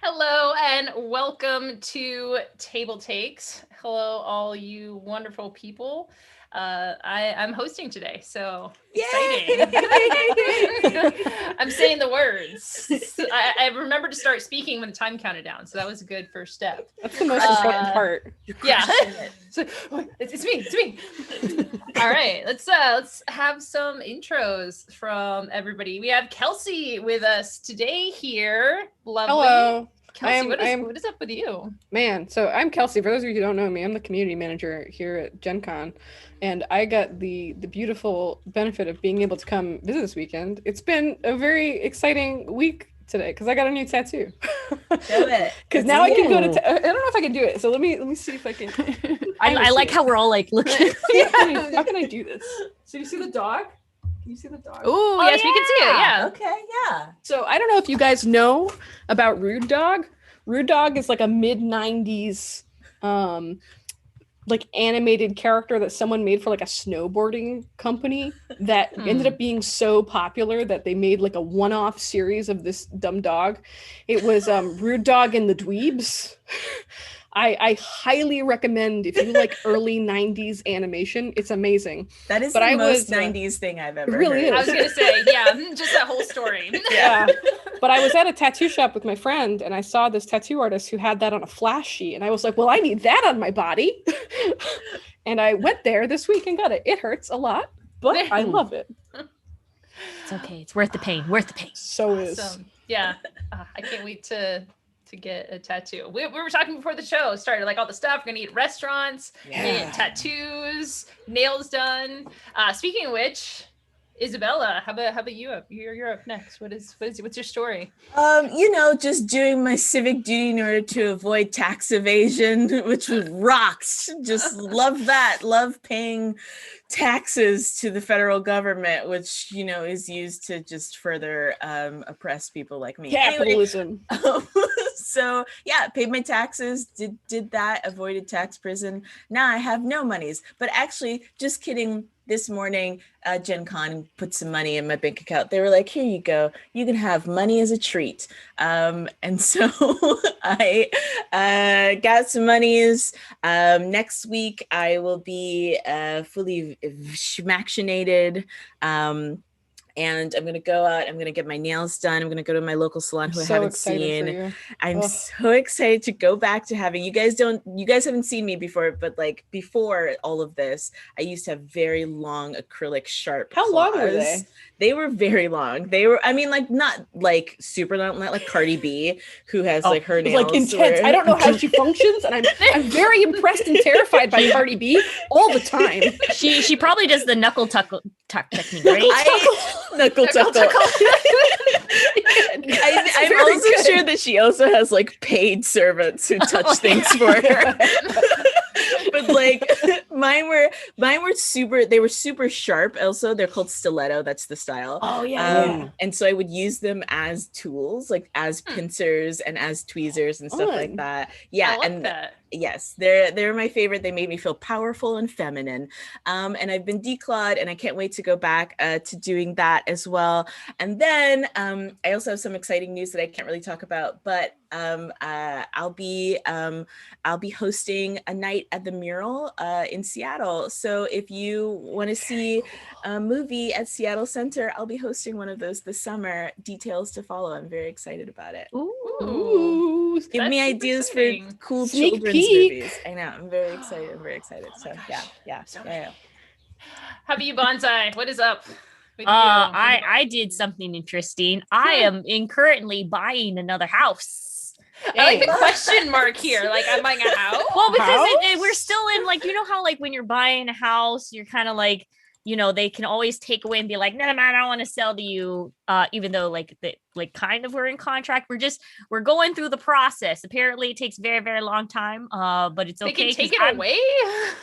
Hello and welcome to TableTakes. Hello, all you wonderful people. I'm hosting today, so exciting. I'm saying the words. I remembered to start speaking when the time counted down, so that was a good first step. That's the most important part. Yeah, it's me. All right, let's have some intros from everybody. We have Kelsey with us today here. Lovely. Hello. Kelsey, what is up with you? Man, so I'm Kelsey. For those of you who don't know me, I'm the community manager here at Gen Con, and I got the beautiful benefit of being able to come visit this weekend. It's been a very exciting week today because I got a new tattoo. Do it. Because now I can go to. I don't know if I can do it. So let me see if I can. I like how we're all like looking. How can I do this? So you see the dog? Can you see the dog? Oh, yes, we can see it. Yeah. Okay, yeah. So I don't know if you guys know about Rude Dog. Rude Dog is like a mid-90s like animated character that someone made for like a snowboarding company that ended up being so popular that they made like a one-off series of this dumb dog. It was Rude Dog and the Dweebs. I highly recommend if you like early 90s animation. It's amazing. That is the most 90s thing I've ever really heard. I was going to say, yeah, just that whole story. Yeah. But I was at a tattoo shop with my friend and I saw this tattoo artist who had that on a flash sheet. And I was like, well, I need that on my body. And I went there this week and got it. It hurts a lot, but I love it. It's okay. It's worth the pain. Worth the pain. So is. Yeah. I can't wait to get a tattoo. We were talking before the show started, like all the stuff. We're gonna eat restaurants, we're gonna get tattoos, nails done. Speaking of which, Isabella, how about you up? You're up next. What's your story? Just doing my civic duty in order to avoid tax evasion, which rocks. Just love that. Love paying taxes to the federal government, which is used to just further oppress people like me. Capitalism. Anyway, so yeah, paid my taxes, did that, avoided tax prison. Now I have no monies, but actually, just kidding. This morning, Gen Con put some money in my bank account. They were like, here you go. You can have money as a treat. And so I got some monies. Next week, I will be fully vaccinated. And I'm going to go out. I'm going to get my nails done. I'm going to go to my local salon who I haven't seen. I'm so excited to go back to having you guys haven't seen me before, but like before all of this, I used to have very long acrylic sharp How claws. long were they? They were very long. They were, like not like super long, not like Cardi B, who has like her nails. Like intense. I don't know how she functions, and I'm very impressed and terrified by Cardi B all the time. She probably does the knuckle tuck technique, right? Knuckle tuck. I'm also sure that she also has like paid servants who touch things for her. But like mine were super sharp. Also, they're called stiletto. That's the style. Oh yeah. And so I would use them as tools, like as pincers and as tweezers and stuff like that. Yeah, I like that. Yes, they're my favorite. They made me feel powerful and feminine. And I've been declawed, and I can't wait to go back to doing that as well. And then I also have some exciting news that I can't really talk about, but I'll be hosting a night at the Mural in Seattle. So if you want to see a movie at Seattle Center, I'll be hosting one of those this summer. Details to follow. I'm very excited about it. Ooh, give me ideas exciting. For cool Sneak children's peek. movies. I know. I'm very excited. So yeah. How about you, Bonsai? What is up with you? I did something interesting. I am currently buying another house. I like the question mark here. Like, I'm buying a house? Well, because we're still in, like, how like when you're buying a house, you're kind of like, they can always take away and be like, no, I don't want to sell to you. Even though like kind of we're in contract, we're going through the process. Apparently it takes very, very long time. But it's okay. They can take it away?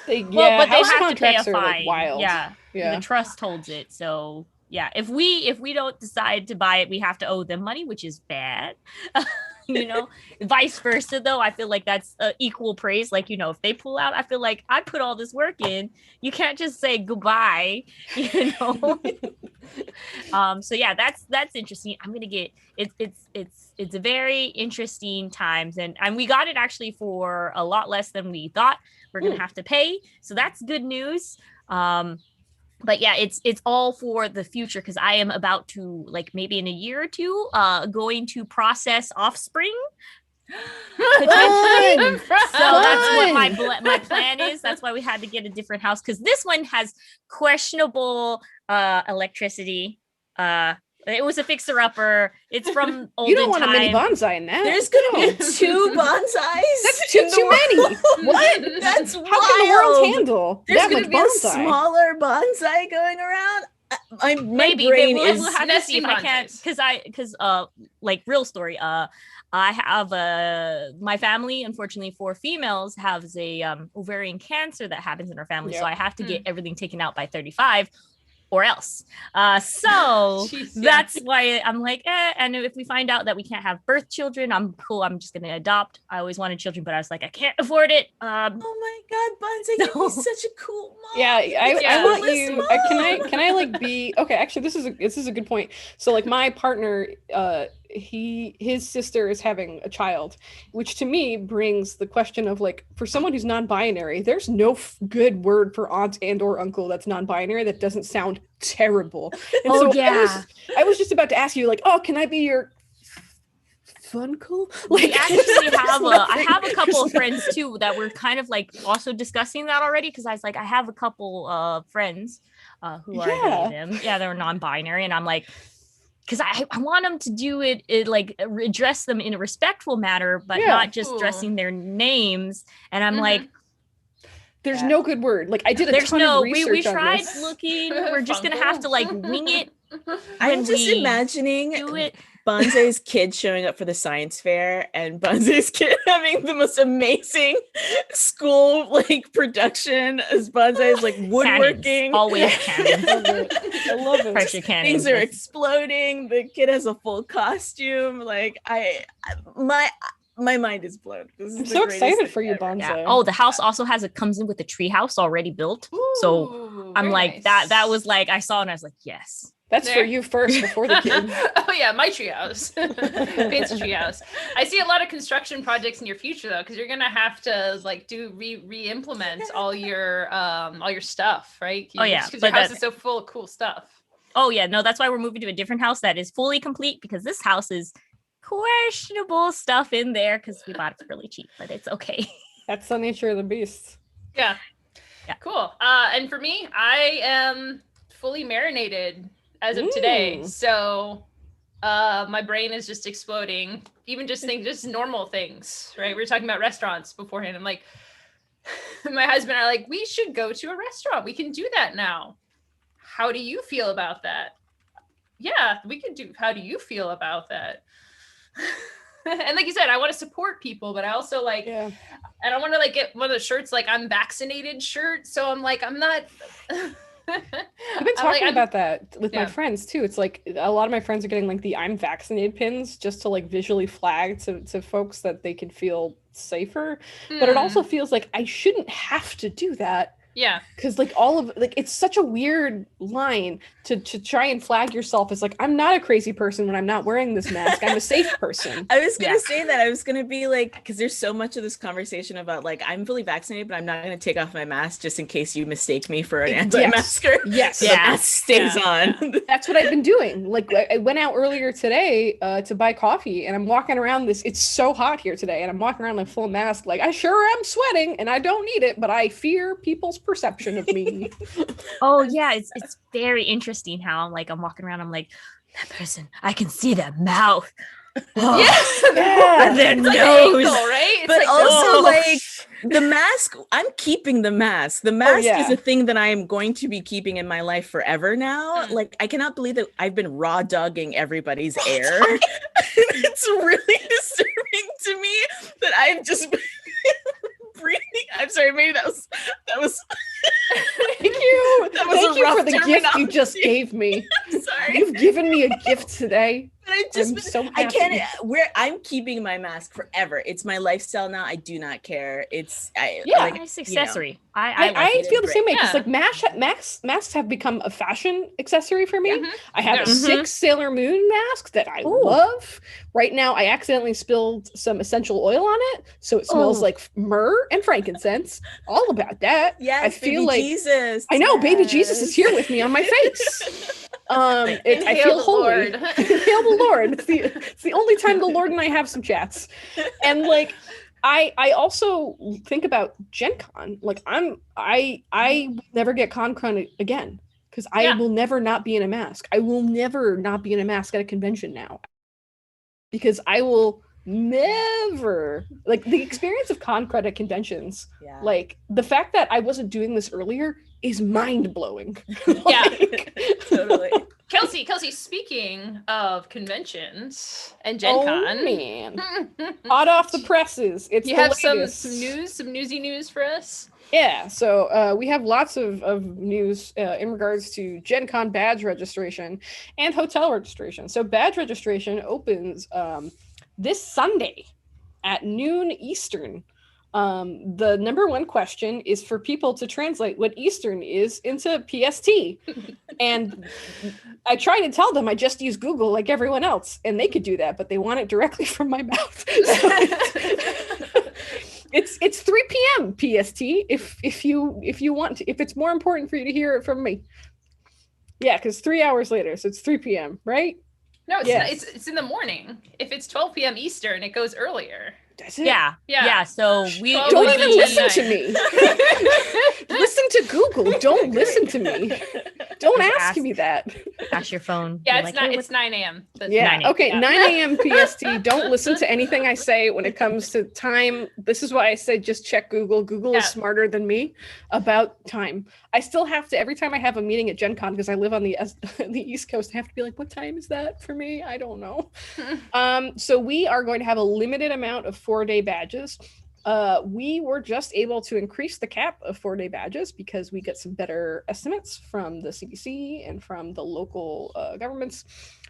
But they have to pay a fine. Like wild. Yeah. The trust holds it. So yeah, if we don't decide to buy it, we have to owe them money, which is bad. Vice versa though, I feel like that's equal praise. Like, if they pull out, I feel like I put all this work in. You can't just say goodbye. So yeah, that's interesting. I'm gonna get it's a very interesting times, and we got it actually for a lot less than we thought we're gonna have to pay. So that's good news. But yeah, it's all for the future because I am about to, like, maybe in a year or two, going to process offspring. Potentially. So that's what my plan is. That's why we had to get a different house, because this one has questionable electricity. It was a fixer-upper. It's from olden You don't want time. a mini bonsai in that. There's gonna be 2 bonsais. That's too many. What? That's How can the world wild. handle There's that gonna much be a bonsai? smaller bonsai going around. My Maybe brain we'll is have to see if I can, because like, real story, I have my family, unfortunately for females, has a ovarian cancer that happens in our family. So I have to get everything taken out by 35 or else. So Jeez, that's why I'm like, and if we find out that we can't have birth children, I'm cool. I'm just gonna adopt. I always wanted children, but I was like, I can't afford it. oh my god, bonsai can be such a cool mom. Yeah, I want Coolest you. mom. Can I like be okay? Actually, this is a good point. So like my partner, his sister is having a child, which to me brings the question of, like, for someone who's non-binary, there's no good word for aunt and or uncle that's non-binary that doesn't sound terrible. And so I was just about to ask you, like, oh, can I be your funcle? Like, we actually have I have a couple of friends too that were kind of like also discussing that already, because I was like, I have a couple of friends who are them. Yeah, they're non-binary, and I'm like, because I want them to do it like address them in a respectful manner, but not just dressing their names. And I'm like, there's no good word. Like, I did a ton of research we on tried this. looking. We're just gonna have to like wing it. I'm just imagining Do it. Bonsai's kid showing up for the science fair, and Bonsai's kid having the most amazing school like production as Bonsai's like woodworking. Cannons. Always cannons. I love it. Pressure cannons. Things are exploding. The kid has a full costume. Like my mind is blown. This is I'm the so greatest excited thing for you, ever. Bonsai. Yeah. Oh, the house also comes in with a tree house already built. So I'm like, that was like, I saw and I was like, yes. That's for you first before the kid. Oh yeah, my treehouse. Fancy treehouse. I see a lot of construction projects in your future though, because you're gonna have to like do re-implement all your stuff, right? Because your house is so full of cool stuff. Oh yeah, no, that's why we're moving to a different house that is fully complete, because this house is questionable stuff in there because we bought it for really cheap, but it's okay. That's the nature of the beast. Yeah. Cool. And for me, I am fully marinated as of today. So my brain is just exploding. Even just normal things, right? We were talking about restaurants beforehand. I'm like, my husband are like, we should go to a restaurant. We can do that now. How do you feel about that? Yeah, we can do. How do you feel about that? And like you said, I want to support people, but I also like, and I want to like get one of the shirts, like I'm vaccinated shirt. So I'm like, I'm not. I've been talking about that with my friends too. It's like a lot of my friends are getting like the I'm vaccinated pins just to like visually flag to folks that they can feel safer. But it also feels like I shouldn't have to do that. Yeah. Because like it's such a weird line to try and flag yourself as like, I'm not a crazy person when I'm not wearing this mask. I'm a safe person. I was going to say that. I was going to be like, because there's so much of this conversation about like, I'm fully vaccinated, but I'm not going to take off my mask just in case you mistake me for an anti-masker. Yes. So the mask stays on. That's what I've been doing. Like I went out earlier today to buy coffee, and I'm walking around it's so hot here today, and I'm walking around like full mask. Like I sure am sweating and I don't need it, but I fear people's perception of me. Oh yeah, it's very interesting how I'm walking around, I'm like, that person, I can see their mouth. Oh, and their nose, right? But also like the mask, I'm keeping the mask. The mask is a thing that I am going to be keeping in my life forever now. Like I cannot believe that I've been raw dogging everybody's air. It's really disturbing to me that I've just been breathing. I'm sorry, maybe that was Thank you. That was Thank you for the gift you just gave me. I'm sorry. You've given me a gift today. But I'm I'm so happy. I can't. I'm keeping my mask forever. It's my lifestyle now. I do not care. It's nice accessory. I feel the same way because Yeah. like masks have become a fashion accessory for me. Mhm. I have a Yeah. 6 Sailor Moon mask that I Ooh. love. Right now, I accidentally spilled some essential oil on it, so it smells Oh. like myrrh and frankincense. All about that. Yes, I feel baby like Jesus. I know baby Jesus is yes. here with me on my face. I Inhale feel the holy. Lord. Inhale the Lord. It's the only time the Lord and I have some chats. And like I also think about Gen Con. Like I will never get con again because I Yeah. will never not be in a mask. I will never not be in a mask at a convention now because I will never like the experience of con at conventions. Yeah. Like the fact that I wasn't doing this earlier is mind blowing. Yeah. Totally. Kelsey, speaking of conventions and Gen Oh Con, man, hot off the presses. It's you the have some latest. some newsy news for us? Yeah, so we have lots of news in regards to Gen Con badge registration and hotel registration. So badge registration opens this Sunday at noon Eastern. The number one question is for people to translate what Eastern is into PST. And I try to tell them I just use Google like everyone else, and they could do that, but they want it directly from my mouth. So it's 3 p.m. PST if you want to, if it's more important for you to hear it from me. Yeah, because 3 hours later, so it's 3 p.m. right? No, it's Yes. not, it's in the morning. If it's 12 p.m. Eastern, it goes earlier. Does it? Yeah. So we Well, Don't would even be listen nice. to me. Listen to Google. Don't listen to me. Don't Just ask me that. ask your phone. Yeah, Be it's like, not. "Hey, It's 9 a.m. Yeah. 9 a.m. Okay. Yeah. 9 a.m. PST. Don't listen to anything I say when it comes to time. This is why I say just check Google. Google is Yeah. smarter than me about time. I still have to every time I have a meeting at Gen Con because I live on the East Coast. I have to be like, what time is that for me? I don't know. So we are going to have a limited amount of 4-day badges. We were just able to increase the cap of 4-day badges because we get some better estimates from the CDC and from the local governments.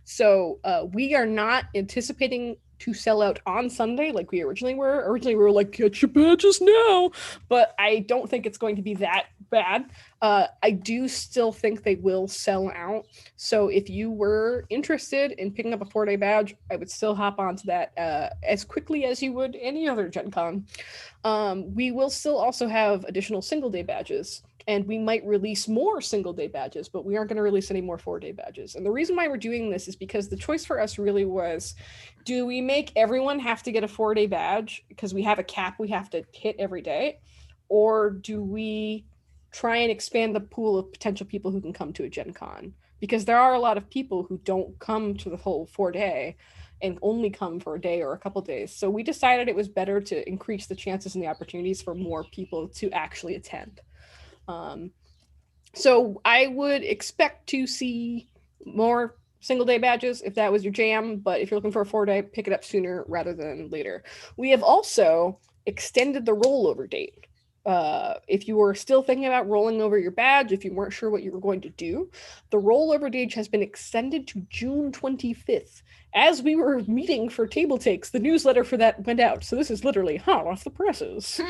So we are not anticipating to sell out on Sunday like we originally were. Originally, we were like, get your badges now. But I don't think it's going to be that bad. I do still think they will sell out. So if you were interested in picking up a 4-day badge, I would still hop onto that as quickly as you would any other Gen Con. We will still also have additional single-day badges, and we might release more single-day badges, but we aren't going to release any more 4-day badges. And the reason why we're doing this is because the choice for us really was, do we make everyone have to get a 4-day badge because we have a cap we have to hit every day, or do we try and expand the pool of potential people who can come to a Gen Con? Because there are a lot of people who don't come to the whole 4-day and only come for a day or a couple days. So we decided it was better to increase the chances and the opportunities for more people to actually attend. So I would expect to see more single-day badges if that was your jam, but if you're looking for a 4-day, pick it up sooner rather than later. We have also extended the rollover date. If you were still thinking about rolling over your badge, if you weren't sure what you were going to do, the rollover date has been extended to June 25th. As we were meeting for TableTakes, the newsletter for that went out. So this is literally hot off the presses.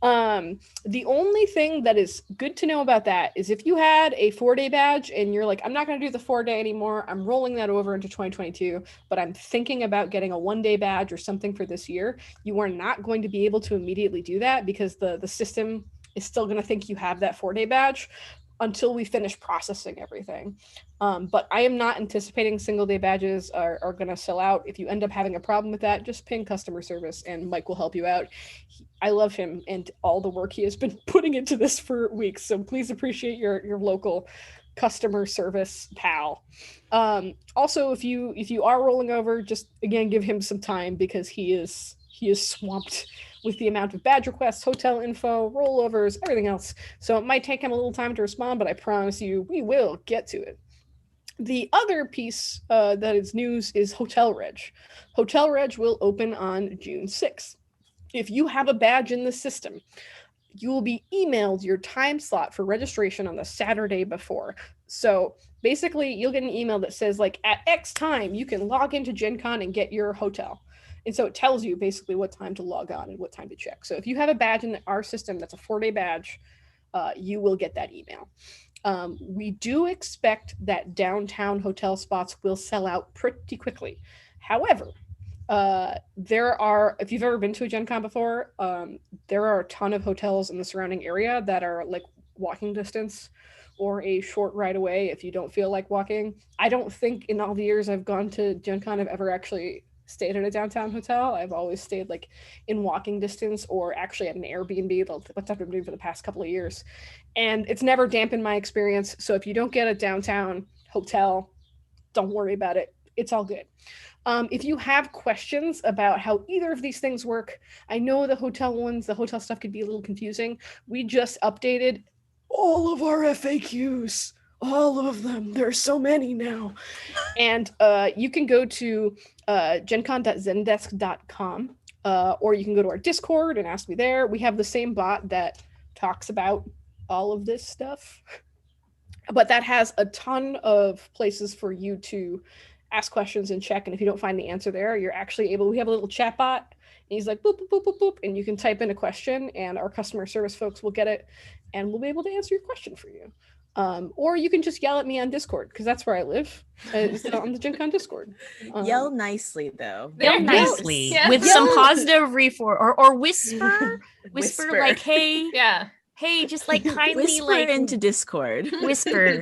The only thing that is good to know about that is if you had a 4-day badge and you're like, I'm not going to do the 4-day anymore, I'm rolling that over into 2022, but I'm thinking about getting a 1-day badge or something for this year, you are not going to be able to immediately do that because the system is still going to think you have that 4-day badge until we finish processing everything. But I am not anticipating single-day badges are going to sell out. If you end up having a problem with that, just ping customer service and Mike will help you out. I love him and all the work he has been putting into this for weeks. So please appreciate your local customer service pal. Also, if you are rolling over, just again give him some time because he is swamped with the amount of badge requests, hotel info, rollovers, everything else. So it might take him a little time to respond, but I promise you we will get to it. The other piece that is news is Hotel Reg. Hotel Reg will open on June 6th. If you have a badge in the system, you will be emailed your time slot for registration on the Saturday before. So basically you'll get an email that says like at X time you can log into Gen Con and get your hotel. And so it tells you basically what time to log on and what time to check. So if you have a badge in our system that's a 4-day badge, you will get that email. We do expect that downtown hotel spots will sell out pretty quickly. However, there are, if you've ever been to a Gen Con before, there are a ton of hotels in the surrounding area that are like walking distance or a short ride away if you don't feel like walking. I don't think in all the years I've gone to Gen Con I've ever actually stayed at a downtown hotel. I've always stayed like in walking distance or actually at an Airbnb. That's what I've been doing for the past couple of years. And it's never dampened my experience. So if you don't get a downtown hotel, don't worry about it. It's all good. If you have questions about how either of these things work, I know the hotel stuff could be a little confusing. We just updated all of our FAQs, all of them. There are so many now. And you can go to gencon.zendesk.com, or you can go to our Discord and ask me there. We have the same bot that talks about all of this stuff, but that has a ton of places for you to ask questions and check. And if you don't find the answer there, you're actually able, we have a little chat bot and he's like, boop, boop, boop, boop, boop. And you can type in a question and our customer service folks will get it and we'll be able to answer your question for you. Or you can just yell at me on Discord because that's where I live. It's on the Gen Con Discord. Yell nicely though. Yell nicely with some positive or whisper like, hey, yeah. Hey, just like kindly whisper like into Discord. Whisper.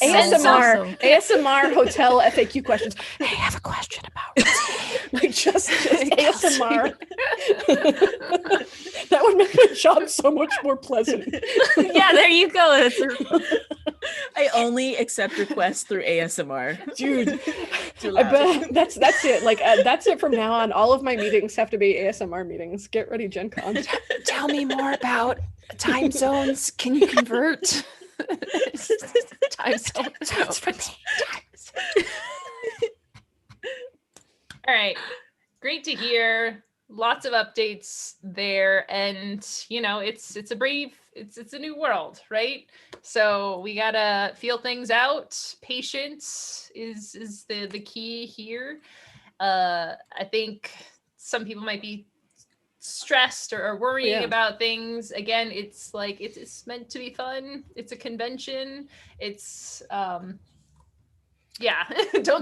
ASMR hotel FAQ questions. Hey, I have a question about it. Like just ASMR. That would make my job so much more pleasant. Yeah, there you go. I only accept requests through ASMR. Dude, I bet that's it. Like that's it from now on. All of my meetings have to be ASMR meetings. Get ready, Gen Con. Tell me more about time zones. Can you convert? Time zones for me. All right. Great to hear. Lots of updates there. And you know, it's a new world, right? So we gotta feel things out. Patience is the key here. I think some people might be stressed or worrying about things. Again, it's like it's meant to be fun. It's a convention. It's don't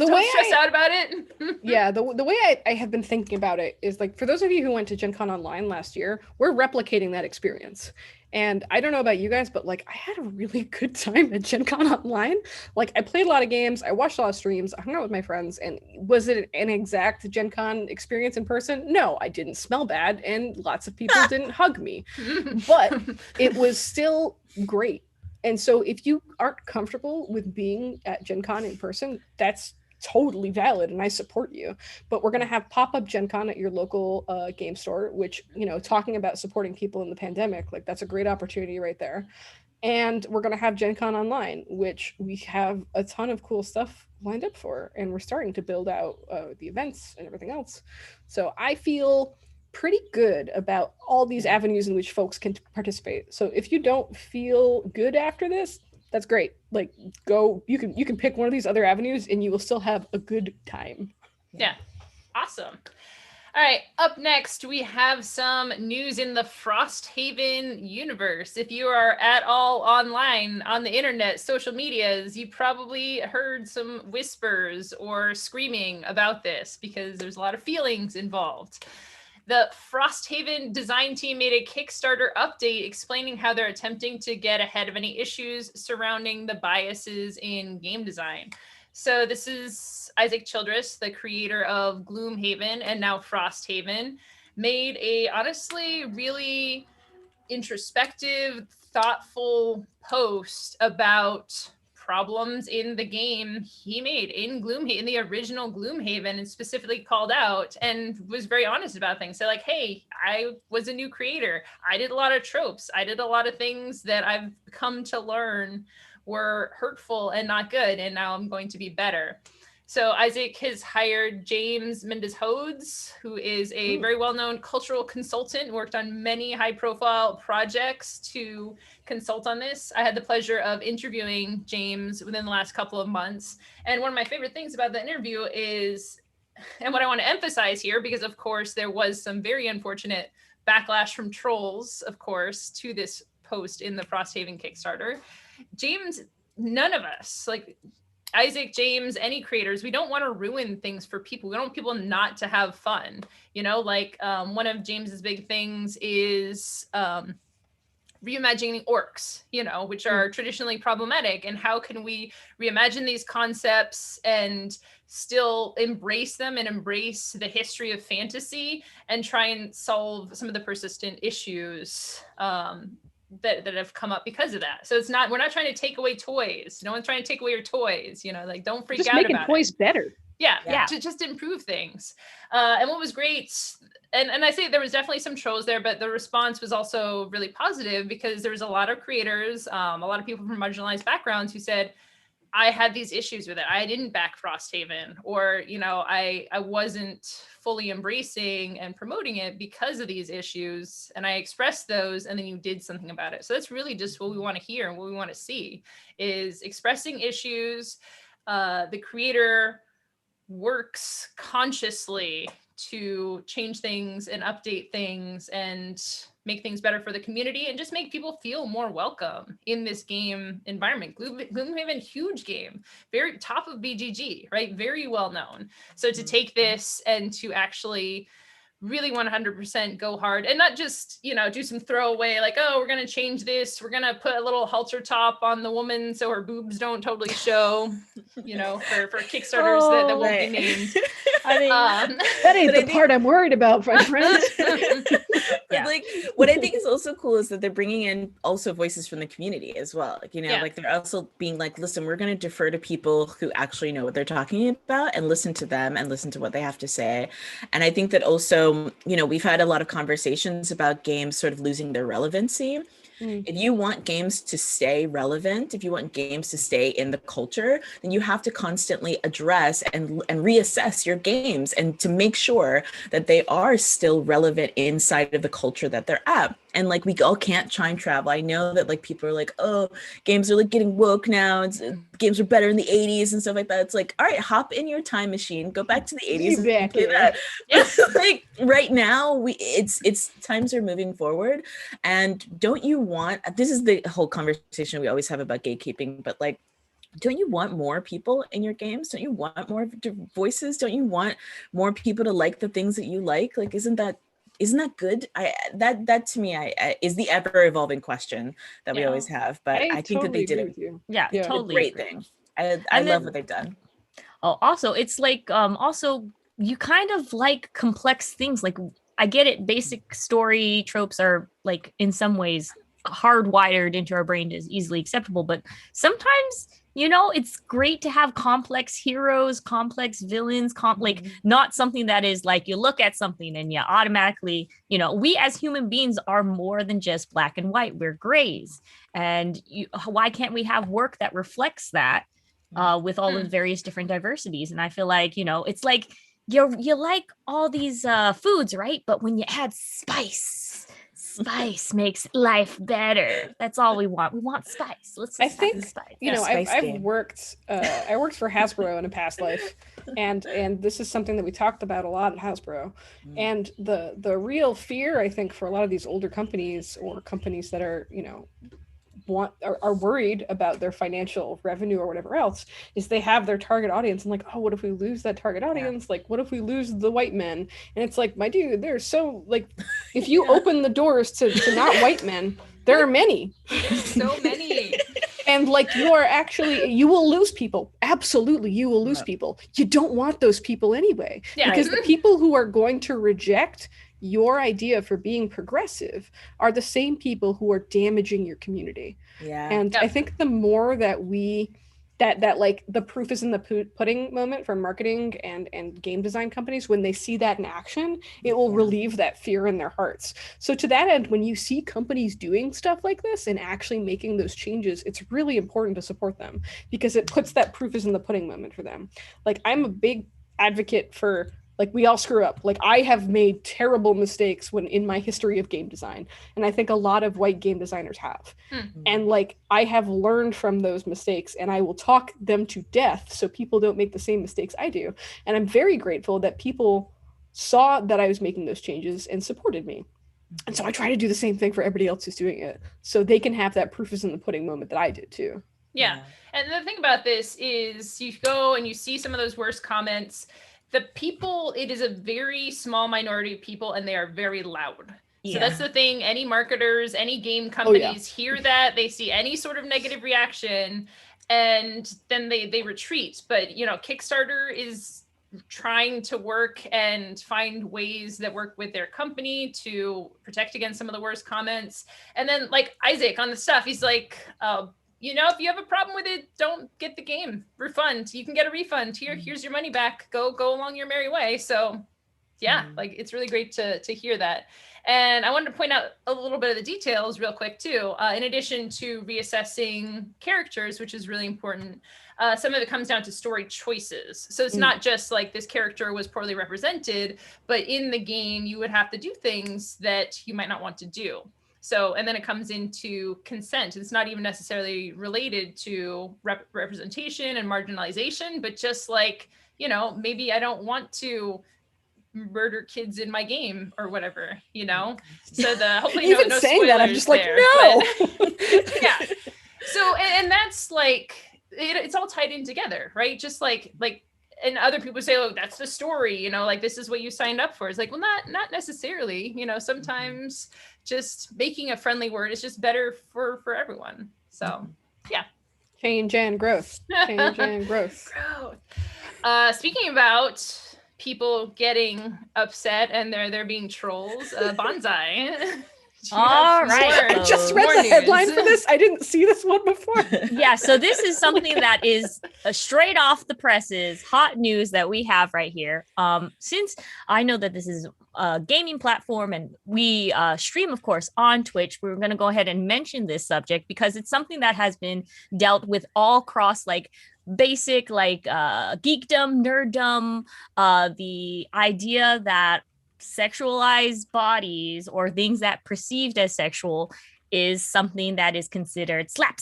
stress out about it. Yeah, the way I have been thinking about it is like, for those of you who went to Gen Con Online last year, we're replicating that experience. And I don't know about you guys, but like I had a really good time at Gen Con Online. Like I played a lot of games, I watched a lot of streams, I hung out with my friends, and was it an exact Gen Con experience in person? No, I didn't smell bad and lots of people didn't hug me, but it was still great. And so if you aren't comfortable with being at Gen Con in person, that's totally valid and I support you. But we're going to have pop-up Gen Con at your local game store, which, you know, talking about supporting people in the pandemic, like that's a great opportunity right there. And we're going to have Gen Con Online, which we have a ton of cool stuff lined up for. And we're starting to build out the events and everything else. So I feel pretty good about all these avenues in which folks can participate. So if you don't feel good after this, that's great. Like go, you can pick one of these other avenues and you will still have a good time. Yeah. Awesome. All right, up next, we have some news in the Frosthaven universe. If you are at all online on the internet, social medias, you probably heard some whispers or screaming about this because there's a lot of feelings involved. The Frosthaven design team made a Kickstarter update explaining how they're attempting to get ahead of any issues surrounding the biases in game design. So this is Isaac Childress, the creator of Gloomhaven and now Frosthaven, made a honestly really introspective, thoughtful post about problems in the game he made in Gloomhaven, in the original Gloomhaven, and specifically called out and was very honest about things. So like, hey, I was a new creator. I did a lot of tropes. I did a lot of things that I've come to learn were hurtful and not good. And now I'm going to be better. So Isaac has hired James Mendez-Hodes, who is a very well-known cultural consultant, worked on many high-profile projects to consult on this. I had the pleasure of interviewing James within the last couple of months. And one of my favorite things about the interview is, and what I want to emphasize here, because of course there was some very unfortunate backlash from trolls, of course, to this post in the Frosthaven Kickstarter. James, none of us, like Isaac, James, any creators, we don't want to ruin things for people. We don't want people not to have fun. You know, like one of James's big things is reimagining orcs, you know, which are traditionally problematic. And how can we reimagine these concepts and still embrace them and embrace the history of fantasy and try and solve some of the persistent issues that have come up because of that. So it's not, we're not trying to take away toys. No one's trying to take away your toys, you know, like don't freak Just out making about toys it. better. Yeah, to just improve things. And what was great, and I say there was definitely some trolls there, but the response was also really positive because there was a lot of creators, a lot of people from marginalized backgrounds who said, I had these issues with it. I didn't back Frosthaven, or, you know, I wasn't fully embracing and promoting it because of these issues. And I expressed those, and then you did something about it. So that's really just what we want to hear and what we want to see is expressing issues. The creator works consciously to change things and update things and make things better for the community and just make people feel more welcome in this game environment. Gloomhaven, huge game, very top of BGG, right? Very well known. So to take this and to actually really 100% go hard and not just, you know, do some throwaway like, oh, we're going to change this. We're going to put a little halter top on the woman so her boobs don't totally show, you know, for Kickstarters that won't be named. I mean, That ain't the part I'm worried about, my friends. But like what I think is also cool is that they're bringing in also voices from the community as well. Like, you know, like they're also being like, listen, we're going to defer to people who actually know what they're talking about and listen to them and listen to what they have to say. And I think that also, you know, we've had a lot of conversations about games sort of losing their relevancy. If you want games to stay relevant, if you want games to stay in the culture, then you have to constantly address and reassess your games and to make sure that they are still relevant inside of the culture that they're at. And like, we all can't time travel. I know that like people are like, oh, games are like getting woke now. Games were better in the 80s and stuff like that. It's like, all right, hop in your time machine, go back to the 80s and play that. Like right now, it's times are moving forward. And don't you want, this is the whole conversation we always have about gatekeeping, but like, don't you want more people in your games? Don't you want more voices? Don't you want more people to like the things that you like? Like, isn't that good? That to me is the ever evolving question that we always have. But I think that they did it. Totally Great thing. I love what they've done. Oh, also, it's like also you kind of like complex things. Like I get it, basic story tropes are like in some ways hardwired into our brain as easily acceptable, but sometimes, you know, it's great to have complex heroes, complex villains, like not something that is like you look at something and you automatically, you know, we as human beings are more than just black and white. We're grays. And why can't we have work that reflects that with all the various different diversities? And I feel like, you know, it's like you like all these foods, right? But when you add spice makes life better. That's all we want. We want spice. I think, spice. You know, I've worked I worked for Hasbro in a past life, and this is something that we talked about a lot at Hasbro. And the real fear, I think, for a lot of these older companies or companies that are, you know, are worried about their financial revenue or whatever else, is they have their target audience and like, oh, what if we lose that target audience? Like, what if we lose the white men? And it's like, my dude, they're so like, if you open the doors to not white men, there are many. So many. And like, you will lose people. Absolutely, you will lose people. You don't want those people anyway. Because the people who are going to reject your idea for being progressive are the same people who are damaging your community. And I think the more that we that like the proof is in the pudding moment for marketing and game design companies. When they see that in action, it will relieve that fear in their hearts. So to that end, when you see companies doing stuff like this and actually making those changes, it's really important to support them, because it puts that proof is in the pudding moment for them. Like, I'm a big advocate for, like, we all screw up. Like, I have made terrible mistakes when in my history of game design, and I think a lot of white game designers have. And like, I have learned from those mistakes, and I will talk them to death so people don't make the same mistakes I do. And I'm very grateful that people saw that I was making those changes and supported me. And so I try to do the same thing for everybody else who's doing it, so they can have that proof is in the pudding moment that I did too. Yeah. And the thing about this is, you go and you see some of those worst comments. The people, it is a very small minority of people, and they are very loud. So that's the thing. Any marketers, any game companies hear that, they see any sort of negative reaction, and then they retreat. But, you know, Kickstarter is trying to work and find ways that work with their company to protect against some of the worst comments. And then, like Isaac on the stuff, he's like, you know, if you have a problem with it, don't get the game. Refund. You can get a refund. Here's your money back. Go along your merry way. So yeah, like, it's really great to hear that. And I wanted to point out a little bit of the details real quick too. In addition to reassessing characters, which is really important, some of it comes down to story choices. So it's not just like this character was poorly represented, but in the game, you would have to do things that you might not want to do. So, and then it comes into consent. It's not even necessarily related to representation and marginalization, but just like, you know, maybe I don't want to murder kids in my game or whatever, you know? So hopefully even no saying that, I'm just like, there, no. Yeah. So, and that's like, it's all tied in together, right? Just like, and other people say, oh, that's the story, you know, like, this is what you signed up for. It's like, well, not necessarily, you know, sometimes just making a friendly word is just better for everyone. So yeah. Change and growth. Change and growth. Speaking about people getting upset and they're being trolls, Bonsai. All right. I just read the headline for this. I didn't see this one before. Yeah, so this is something that is straight off the presses, hot news that we have right here. Since I know that this is a gaming platform and we stream, of course, on Twitch, we're going to go ahead and mention this subject because it's something that has been dealt with all across, like, basic, like, geekdom, nerddom, the idea that sexualized bodies or things that perceived as sexual is something that is considered slap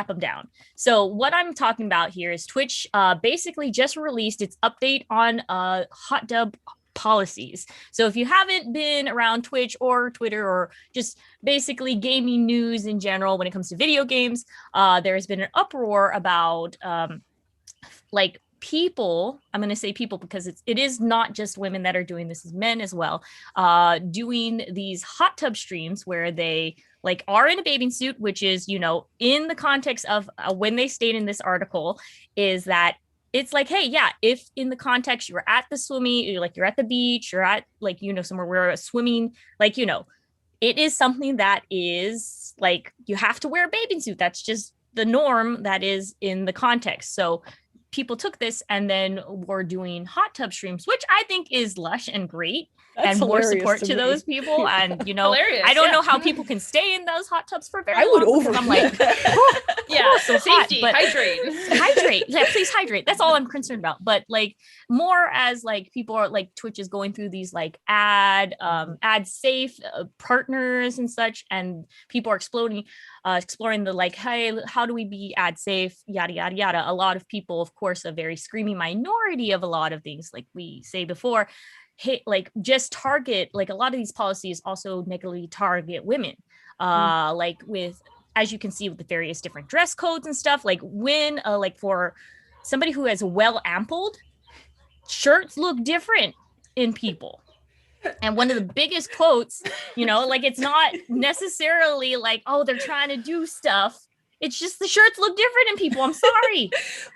them down. So what I'm talking about here is Twitch basically just released its update on hot dub policies. So if you haven't been around Twitch or Twitter or just basically gaming news in general when it comes to video games, there has been an uproar about like people, I'm going to say people because it is not just women that are doing this, it's men as well, doing these hot tub streams where they like are in a bathing suit, which is, you know, in the context of when they state in this article is that it's like, hey, yeah, if in the context you're at the you're at the beach, you're at, like, you know, somewhere where swimming, like, you know, it is something that is like, you have to wear a bathing suit. That's just the norm that is in the context. So people took this and then were doing hot tub streams, which I think is lush and great. That's and more hilarious support to to me. those people. And, you know, Hilarious, I don't yeah. know how people can stay in those hot tubs for very I would long. Because I'm like, Yeah, so safety, hot, but hydrate. Yeah, please hydrate. That's all I'm concerned about. But like more as like people are like Twitch is going through these like ad safe partners and such, and people are exploring the like, hey, how do we be ad safe, yada yada yada. A lot of people, of course, a very screaming minority of a lot of things, like we say before, hit like just target, like a lot of these policies also negatively target women, like with, as you can see with the various different dress codes and stuff, like when like for somebody who has well ampled, shirts look different in people. And one of the biggest quotes, you know, like it's not necessarily like, oh, they're trying to do stuff. It's just the shirts look different in people. I'm sorry.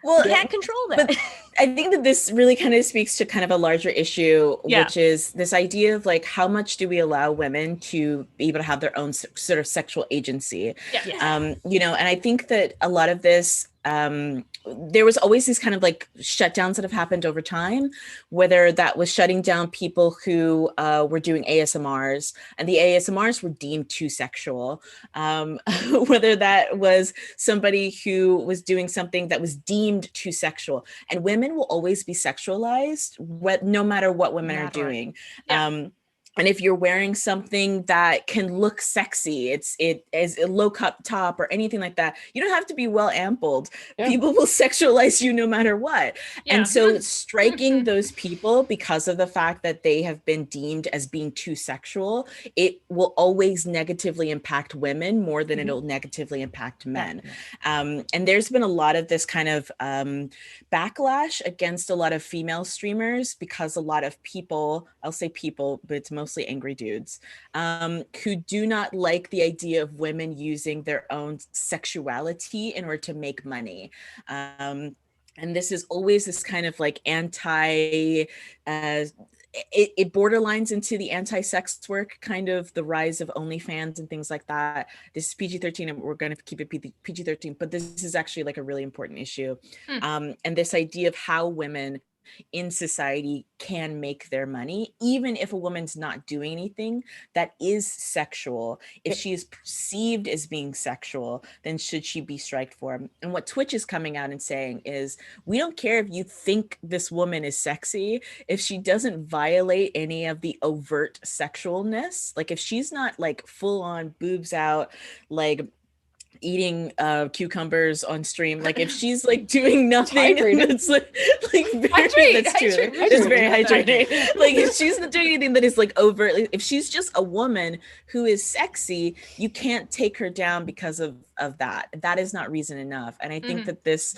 Well, you can't control that. But I think that this really kind of speaks to kind of a larger issue, which is this idea of like, how much do we allow women to be able to have their own sort of sexual agency? Yeah. You know, and I think that a lot of this there was always these kind of like shutdowns that have happened over time, whether that was shutting down people who were doing ASMRs and the ASMRs were deemed too sexual, whether that was somebody who was doing something that was deemed too sexual. And women will always be sexualized, no matter what women are doing. Yeah. And if you're wearing something that can look sexy, it is a low cut top or anything like that, you don't have to be well ampled. Yeah. People will sexualize you no matter what. Yeah. And so striking those people because of the fact that they have been deemed as being too sexual, it will always negatively impact women more than it'll negatively impact men. And there's been a lot of this kind of backlash against a lot of female streamers because a lot of people, I'll say people, but it's mostly angry dudes, who do not like the idea of women using their own sexuality in order to make money. And this is always this kind of like it borderlines into the anti-sex work, kind of the rise of OnlyFans and things like that. This is PG-13 and we're going to keep it PG-13, but this is actually like a really important issue. And this idea of how women in society can make their money, even if a woman's not doing anything that is sexual. If she is perceived as being sexual, then should she be striked for? And what Twitch is coming out and saying is, we don't care if you think this woman is sexy, if she doesn't violate any of the overt sexualness, like if she's not like full on boobs out, like eating cucumbers on stream, like if she's like doing nothing that's like very, that's true, it's very hydrating. Like if she's not doing anything that is like overtly, if she's just a woman who is sexy, you can't take her down because of that is not reason enough. And I think that this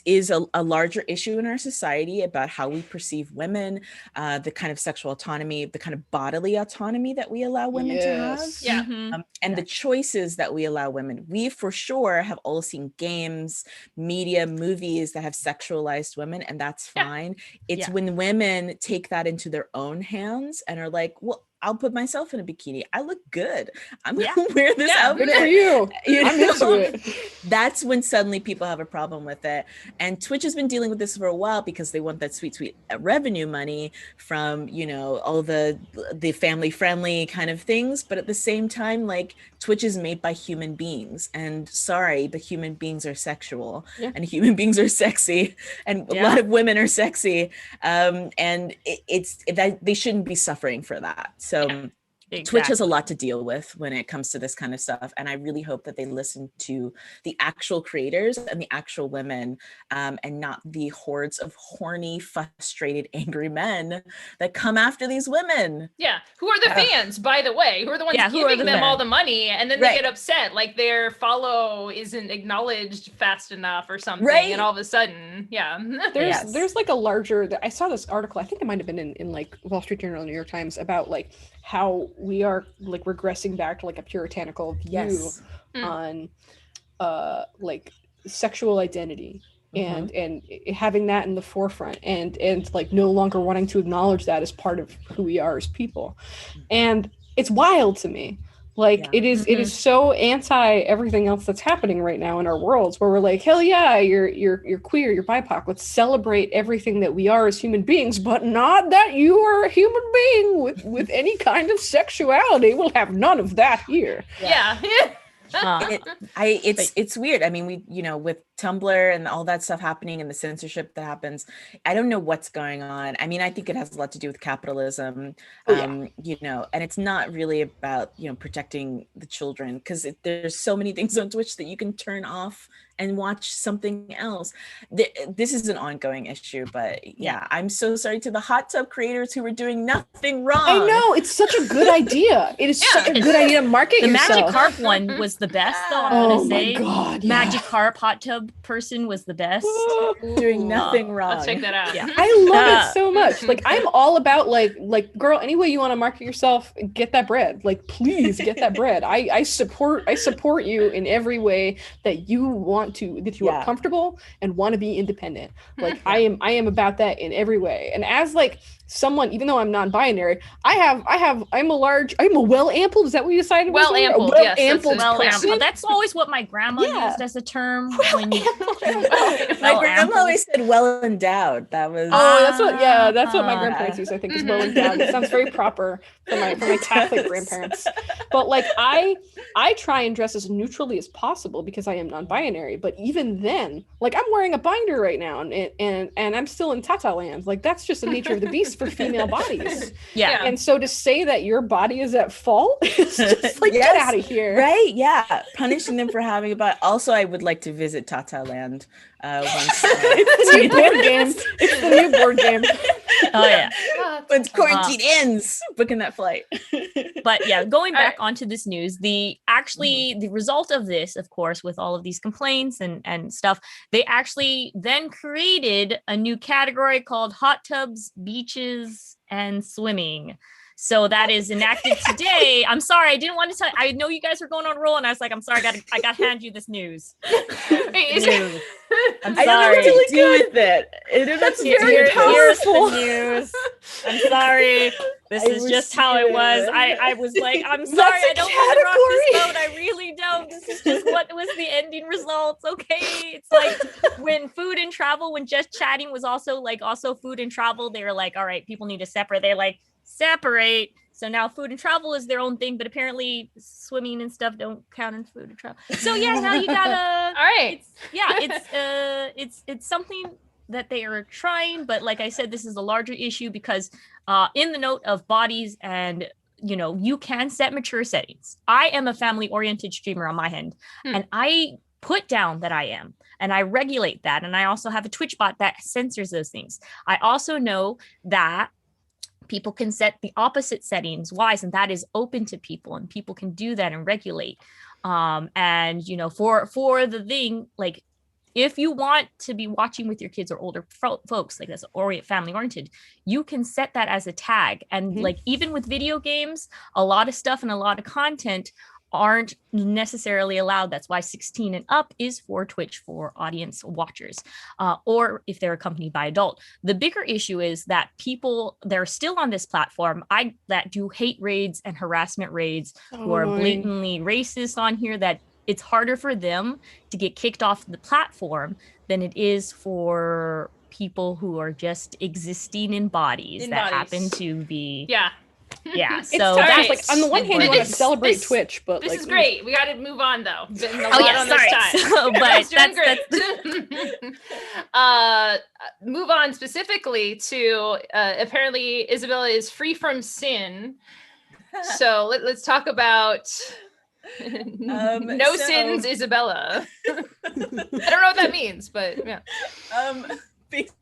is a larger issue in our society about how we perceive women, the kind of sexual autonomy, the kind of bodily autonomy that we allow women to have, and the choices that we allow women. We for sure have all seen games, media, movies that have sexualized women, and that's fine. It's when women take that into their own hands and are like, well, I'll put myself in a bikini. I look good. I'm gonna wear this outfit. Good for you. I'm into it. That's when suddenly people have a problem with it. And Twitch has been dealing with this for a while because they want that sweet revenue money from, all the family friendly kind of things. But at the same time, like Twitch is made by human beings, and sorry, but human beings are sexual and human beings are sexy, and a lot of women are sexy, and it's that they shouldn't be suffering for that. So Exactly. Twitch has a lot to deal with when it comes to this kind of stuff. And I really hope that they listen to the actual creators and the actual women, and not the hordes of horny, frustrated, angry men that come after these women. Yeah. Who are the fans, by the way? Who are the ones giving them all the money? And then they get upset, like their follow isn't acknowledged fast enough or something. And all of a sudden, there's like a larger, I saw this article, I think it might have been in like Wall Street Journal, New York Times, about like how we are like regressing back to like a puritanical view on like sexual identity and having that in the forefront and like no longer wanting to acknowledge that as part of who we are as people. And it's wild to me. Like it is so anti everything else that's happening right now in our worlds, where we're like, hell yeah, you're queer, you're BIPOC. Let's celebrate everything that we are as human beings, but not that you are a human being with any kind of sexuality. We'll have none of that here. It's weird. I mean, we with Tumblr and all that stuff happening and the censorship that happens, I don't know what's going on. I mean, I think it has a lot to do with capitalism, and it's not really about protecting the children, because there's so many things on Twitch that you can turn off and watch something else. This is an ongoing issue, but I'm so sorry to the hot tub creators who were doing nothing wrong. I know, it's such a good idea. It is such a good idea to market yourself. The Magikarp one was the best, though. I'm gonna say, my God, Magikarp hot tub person was the best. Doing nothing wrong. Let's check that out. I love it so much. Like I'm all about like girl, any way you want to market yourself, get that bread. Like please get that bread. I support you in every way that you want to, that you are comfortable and want to be independent. Like I am about that in every way. And as like someone, even though I'm non-binary, I'm a well-ampled, is that what you decided? Well-ampled, a yes, that's well-ampled Well, person. that's always what my grandma Yeah. used as a term. When you, My grandma always said well endowed. That was that's what my grandparents Yeah. used, I think, is well endowed. It sounds very proper for my Catholic does. grandparents. But like I try and dress as neutrally as possible because I am non-binary. But even then, like I'm wearing a binder right now, and I'm still in Tata land. Like that's just the nature of the beast for female bodies. yeah. And so to say that your body is at fault is just like, Yes, get out of here. Right? Yeah. Punishing them for having a body. Also, I would like to visit Tata Land once. It's the new board game. It's the new board game. Oh yeah. Once quarantine ends, booking that flight. But yeah, going back onto this news, the result of this, of course, with all of these complaints and stuff, they actually then created a new category called hot tubs, beaches, and swimming. So that is enacted today. I'm sorry, I didn't want to tell. I know you guys were going on a roll, and I was like, I'm sorry, I got to hand you this news. Wait, I'm I don't know what sorry. to do with it. That's very Here's powerful. the news. I'm sorry. This I is was just how it was. scared. I was like, I'm sorry. That's a I don't want to rock this category. boat. I really don't. This is just what was the ending results. Okay. It's like when food and travel, when just chatting was also food and travel, they were like, all right, people need to separate. They're like, separate. So now food and travel is their own thing, but apparently swimming and stuff don't count in food and travel. So yeah, now you gotta. all right. It's something that they are trying, but like I said, this is a larger issue because in the note of bodies and you can set mature settings. I am a family-oriented streamer on my end, and I put down that I am, and I regulate that, and I also have a Twitch bot that censors those things. I also know that people can set the opposite settings wise, and that is open to people, and people can do that and regulate. And for the thing, like if you want to be watching with your kids or older folks, like that's family oriented, you can set that as a tag. And like even with video games, a lot of stuff and a lot of content aren't necessarily allowed. That's why 16 and up is for Twitch for audience watchers, or if they're accompanied by adult. The bigger issue is that people they're still on this platform that do hate raids and harassment raids who are blatantly racist on here, that it's harder for them to get kicked off the platform than it is for people who are just existing in bodies happen to be so that's like on the one hand you want to celebrate Twitch, but this like, is great. We got to move on though. Been a Oh lot yeah, on sorry. this time. So, but that's move on specifically to apparently Isabella is free from sin. So let's talk about sins, Isabella. I don't know what that means, but yeah.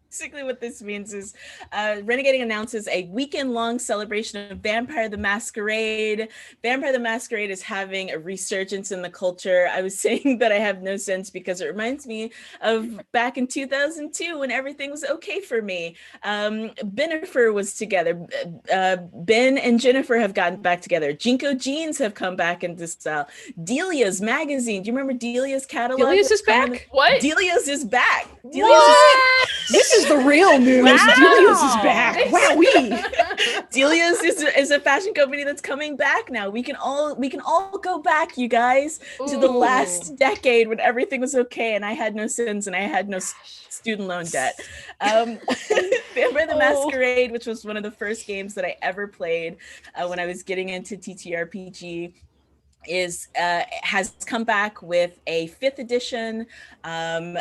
Basically what this means is Renegade announces a weekend-long celebration of Vampire the Masquerade. Vampire the Masquerade is having a resurgence in the culture. I was saying that I have no sense because it reminds me of back in 2002 when everything was okay for me. Bennifer was together. Ben and Jennifer have gotten back together. Jinko jeans have come back into style. Delia's magazine. Do you remember Delia's catalog? Delia's is back? What? Delia's is back. This is the real news. Wow. Delia's is back. Wowee. Delia's is a fashion company that's coming back now. We can all go back, you guys, to the last decade when everything was okay and I had no sins and I had no student loan debt. Vampire the Masquerade, which was one of the first games that I ever played when I was getting into TTRPG, has come back with a 5th edition.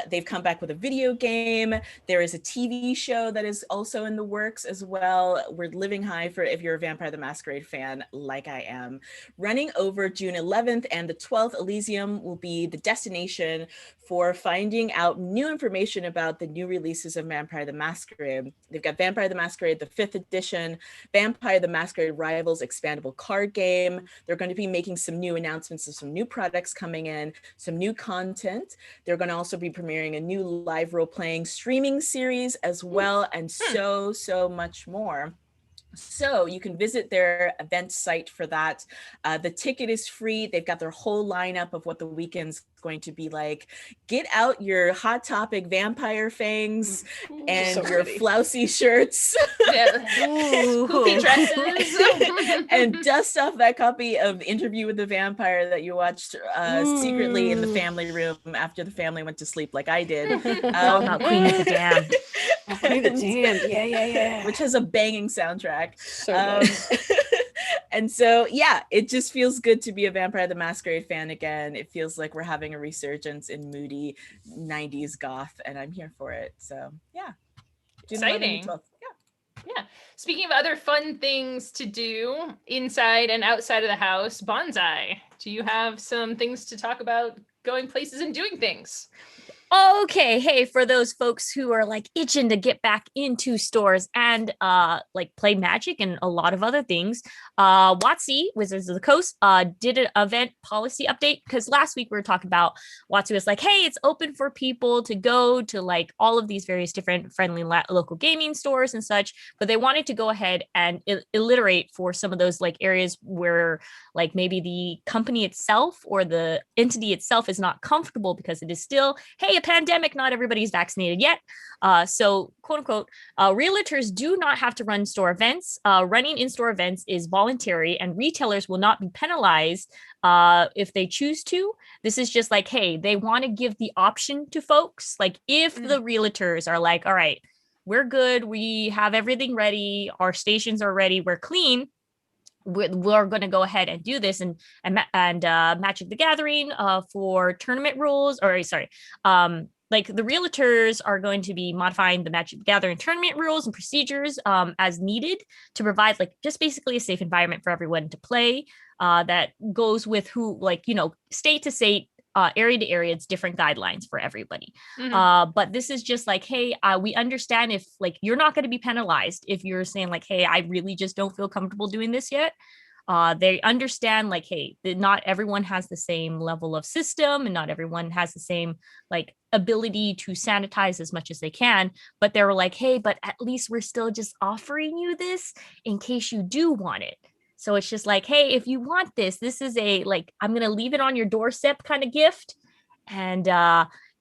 They've come back with a video game. There is a TV show that is also in the works as well. We're living high for if you're a Vampire the Masquerade fan like I am. Running over June 11th and the 12th, Elysium will be the destination for finding out new information about the new releases of Vampire the Masquerade. They've got Vampire the Masquerade, the 5th edition, Vampire the Masquerade Rivals expandable card game. They're going to be making some new announcements of some new products coming in, some new content. They're going to also be premiering a new live role-playing streaming series as well, and so much more. So you can visit their event site for that. The ticket is free. They've got their whole lineup of what the weekend's going to be like, get out your Hot Topic vampire fangs and So your pretty. flousy shirts Poofy dresses. and dust off that copy of Interview with the Vampire that you watched secretly in the family room after the family went to sleep, like I did. All about Queen of the Damned. Queen of the Damned. Yeah. Which has a banging soundtrack. So good. And so, yeah, it just feels good to be a Vampire the Masquerade fan again. It feels like we're having a resurgence in moody 90s goth, and I'm here for it. So, yeah. June 11th and Exciting. 12th. Yeah. Speaking of other fun things to do inside and outside of the house, bonsai. Do you have some things to talk about going places and doing things? Okay, hey, for those folks who are like itching to get back into stores and like play Magic and a lot of other things, WotC, Wizards of the Coast, did an event policy update, because last week we were talking about WotC was like, hey, it's open for people to go to like all of these various different friendly local gaming stores and such, but they wanted to go ahead and alliterate for some of those like areas where like maybe the company itself or the entity itself is not comfortable because it is still, hey, pandemic, not everybody's vaccinated yet. So quote unquote, realtors do not have to run store events. Running in-store events is voluntary and retailers will not be penalized if they choose to. This is just like, hey, they want to give the option to folks. Like if the realtors are like, all right, we're good, we have everything ready, our stations are ready, we're clean, we're going to go ahead and do this and Magic the Gathering for tournament rules, or sorry, like the realtors are going to be modifying the Magic the Gathering tournament rules and procedures as needed to provide like just basically a safe environment for everyone to play that goes with who, like, you know, state to state, area to area, it's different guidelines for everybody. But this is just like, hey, we understand if like you're not going to be penalized if you're saying like, hey, I really just don't feel comfortable doing this yet. They understand like, hey, not everyone has the same level of system and not everyone has the same like ability to sanitize as much as they can, but they were like, hey, but at least we're still just offering you this in case you do want it. So it's just like, hey, if you want this, this is a, like, I'm going to leave it on your doorstep kind of gift. And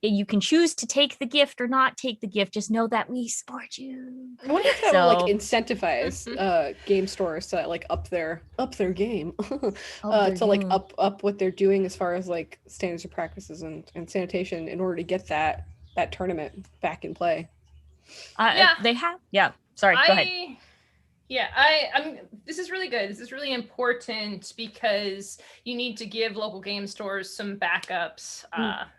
you can choose to take the gift or not take the gift. Just know that we support you. I wonder if that will like incentivize game stores to like up their game to like up what they're doing as far as like standards of practices and sanitation in order to get that tournament back in play. They have. Yeah. Sorry. Go ahead. Yeah, I'm. This is really good. This is really important because you need to give local game stores some backups.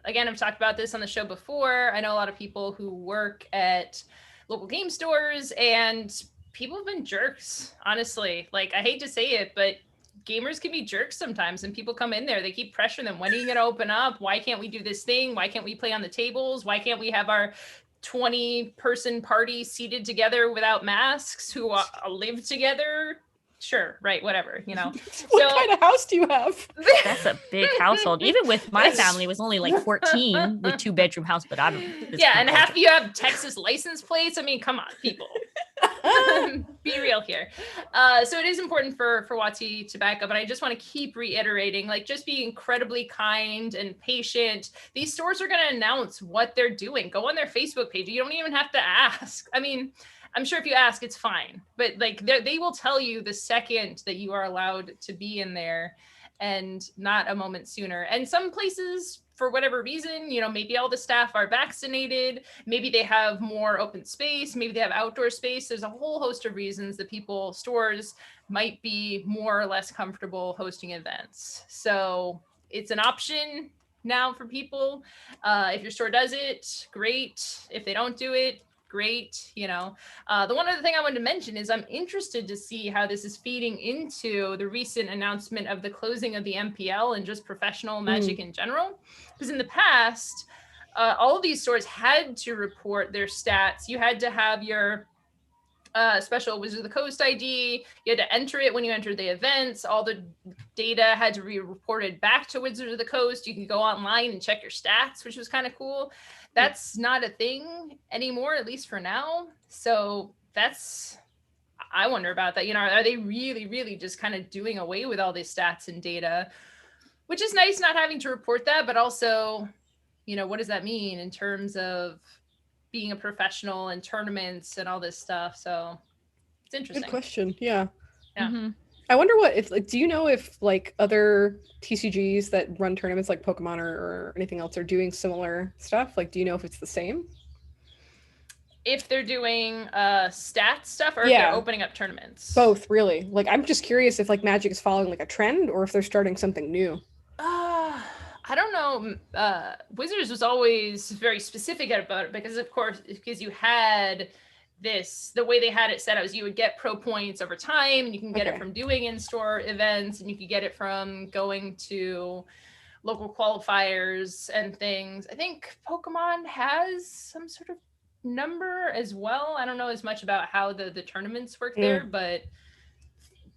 Again, I've talked about this on the show before. I know a lot of people who work at local game stores, and people have been jerks, honestly. Like, I hate to say it, but gamers can be jerks sometimes, and people come in there, they keep pressuring them. When are you going to open up? Why can't we do this thing? Why can't we play on the tables? Why can't we have our 20-person party seated together without masks who live together? Sure, right, whatever, you know. What kind of house do you have? That's a big household. Even with my family, it was only like 14 with 2-bedroom house, but I'm and half of you have Texas license plates. I mean, come on, people. Be real here. So it is important for WotC to back up, and I just want to keep reiterating, like, just be incredibly kind and patient. These stores are going to announce what they're doing. Go on their Facebook page. You don't even have to ask. I mean, I'm sure if you ask, it's fine, but like they will tell you the second that you are allowed to be in there, and not a moment sooner. And some places, for whatever reason, you know, maybe all the staff are vaccinated, maybe they have more open space, maybe they have outdoor space. There's a whole host of reasons that stores might be more or less comfortable hosting events. So it's an option now for people. If your store does it, great. If they don't do it, great. You know, the one other thing I wanted to mention is I'm interested to see how this is feeding into the recent announcement of the closing of the MPL and just professional Magic in general. Because in the past, all of these stores had to report their stats. You had to have your special Wizards of the Coast ID. You had to enter it when you entered the events. All the data had to be reported back to Wizards of the Coast. You can go online and check your stats, which was kind of cool. That's not a thing anymore, at least for now. So I wonder about that. You know, are they really, really just kind of doing away with all these stats and data, which is nice not having to report that, but also, you know, what does that mean in terms of being a professional in tournaments and all this stuff? So it's interesting. Good question. Yeah. Yeah. Mm-hmm. I wonder what if like do you know if like other TCGs that run tournaments like Pokemon or anything else are doing similar stuff? Like do you know if it's the same? If they're doing stats stuff or if Yeah. they're opening up tournaments. Both, really. Like I'm just curious if like Magic is following like a trend or if they're starting something new. I don't know. Wizards was always very specific about it because, of course, because you had this, the way they had it set up was you would get pro points over time, and you can get it from doing in-store events, and you could get it from going to local qualifiers and things. I think Pokemon has some sort of number as well. I don't know as much about how the tournaments work there, but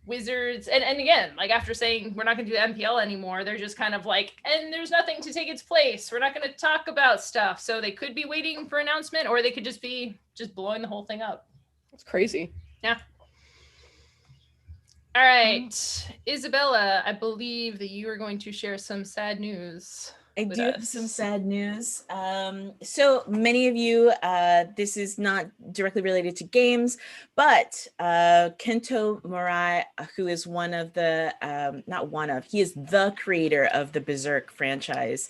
Wizards, and again, like after saying we're not going to do MPL anymore, they're just kind of like, and there's nothing to take its place. We're not going to talk about stuff. So they could be waiting for announcement, or they could just be blowing the whole thing up. That's crazy. Yeah. All right, Isabella, I believe that you are going to share some sad news. I do have some sad news. So many of you, this is not directly related to games, but Kento Murai, who is one of the, he is the creator of the Berserk franchise.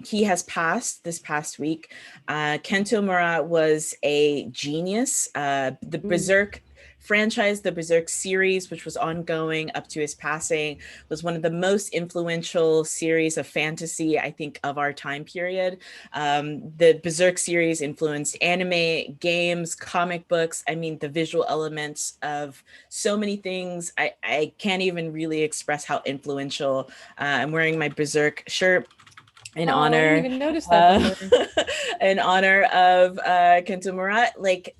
He has passed this past week. Kento Murai was a genius. The Berserk franchise, the Berserk series, which was ongoing up to his passing, was one of the most influential series of fantasy, I think, of our time period. The Berserk series influenced anime, games, comic books. I mean, the visual elements of so many things. I can't even really express how influential. I'm wearing my Berserk shirt in honor. I didn't even notice that. In honor of Kento Murai. Like,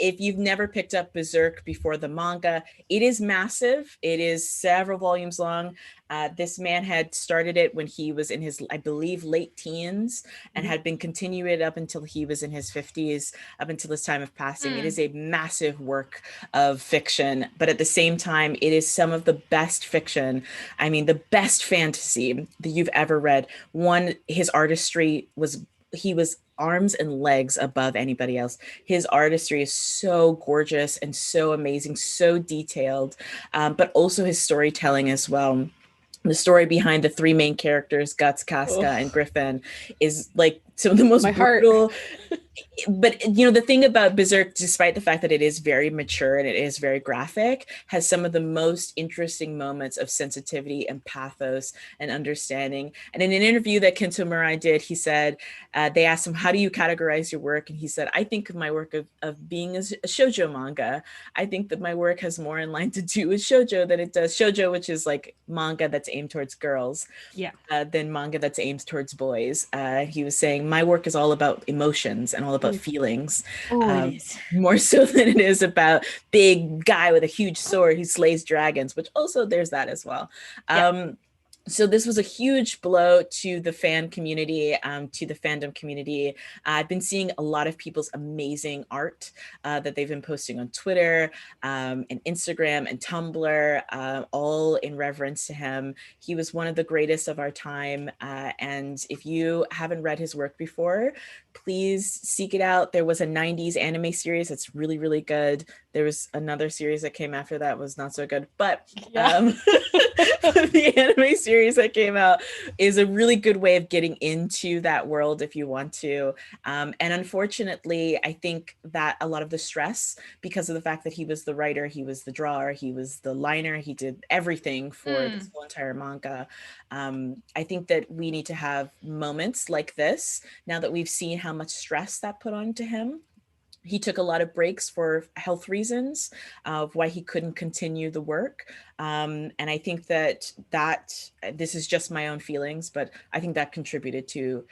if you've never picked up Berserk before the manga, it is massive. It is several volumes long. This man had started it when he was in his, I believe, late teens, and had been continuing it up until he was in his 50s, up until his time of passing. It is a massive work of fiction, but at the same time, it is some of the best fiction. I mean, the best fantasy that you've ever read. One, his artistry was, he was arms and legs above anybody else. His artistry is so gorgeous and so amazing, so detailed, but also his storytelling as well. The story behind the three main characters, Guts, Casca, and Griffin, is like some of the most brutal. But, you know, the thing about Berserk, despite the fact that it is very mature and it is very graphic, has some of the most interesting moments of sensitivity and pathos and understanding. And in an interview that Kento Murai did, he said, they asked him, how do you categorize your work? And he said, I think of my work of being a shoujo manga. I think that my work has more in line to do with shoujo than it does shoujo, which is like manga that's aimed towards girls, than manga that's aimed towards boys. He was saying, my work is all about emotions and all about feelings, more so than it is about big guy with a huge sword who slays dragons, which also there's that as well. So this was a huge blow to the fan community, to the fandom community. I've been seeing a lot of people's amazing art that they've been posting on Twitter and Instagram and Tumblr, all in reverence to him. He was one of the greatest of our time. And if you haven't read his work before, please seek it out. There was a 90s anime series that's really, really good. There was another series that came after that was not so good, but the anime series that came out is a really good way of getting into that world if you want to. And unfortunately, I think that a lot of the stress, because of the fact that he was the writer, he was the drawer, he was the liner, he did everything for this whole entire manga. I think that we need to have moments like this now that we've seen how much stress that put onto him. He took a lot of breaks for health reasons of why he couldn't continue the work. And I think that this is just my own feelings, but I think that contributed to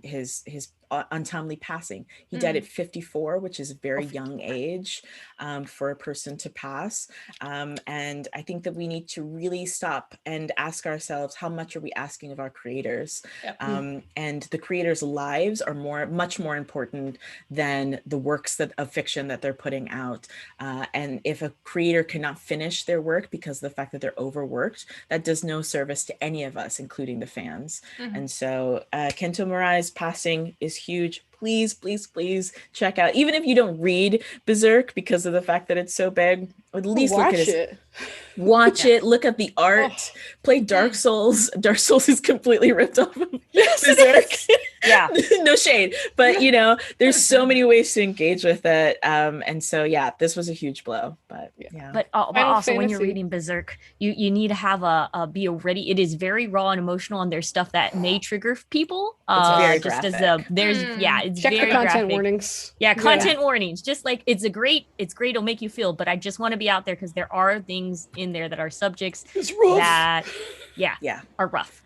his untimely passing. He died at 54, which is a very young age for a person to pass. And I think that we need to really stop and ask ourselves, how much are we asking of our creators? And the creators' lives are much more important than the works of fiction that they're putting out. And if a creator cannot finish their work because of the fact that they're overworked, that does no service to any of us, including the fans. And so Kento Murai's passing is huge. Please, please, please check out, even if you don't read Berserk because of the fact that it's so big, at least look at it. Watch it, look at the art, play Dark Souls. Dark Souls is completely ripped off of Berserk. Yeah. No shade, but you know, there's so many ways to engage with it. And so yeah, this was a huge blow. But yeah. But also when you're reading Berserk, you need to have be ready. It is very raw and emotional, and there's stuff that may trigger people. It's very just graphic. It's Check very the content graphic. warnings. Yeah, content warnings. Just like it's great. It'll make you feel. But I just want to be out there because there are things in there that are subjects that are rough.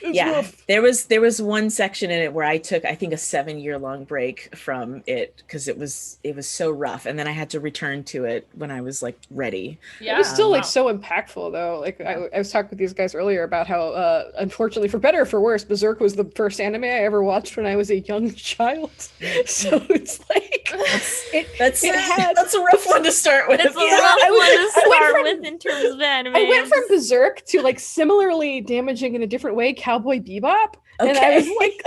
Rough. There was one section in it where I took, I think, a 7-year-long break from it because it was so rough, and then I had to return to it when I was like ready. It was still like so impactful though. Like I was talking with these guys earlier about how unfortunately, for better or for worse, Berserk was the first anime I ever watched when I was a young child. So it's like that's a rough one to start with. It's a rough one to start with in terms of anime. I went from Berserk to like similarly damaging in a different way, Cowboy Bebop. And I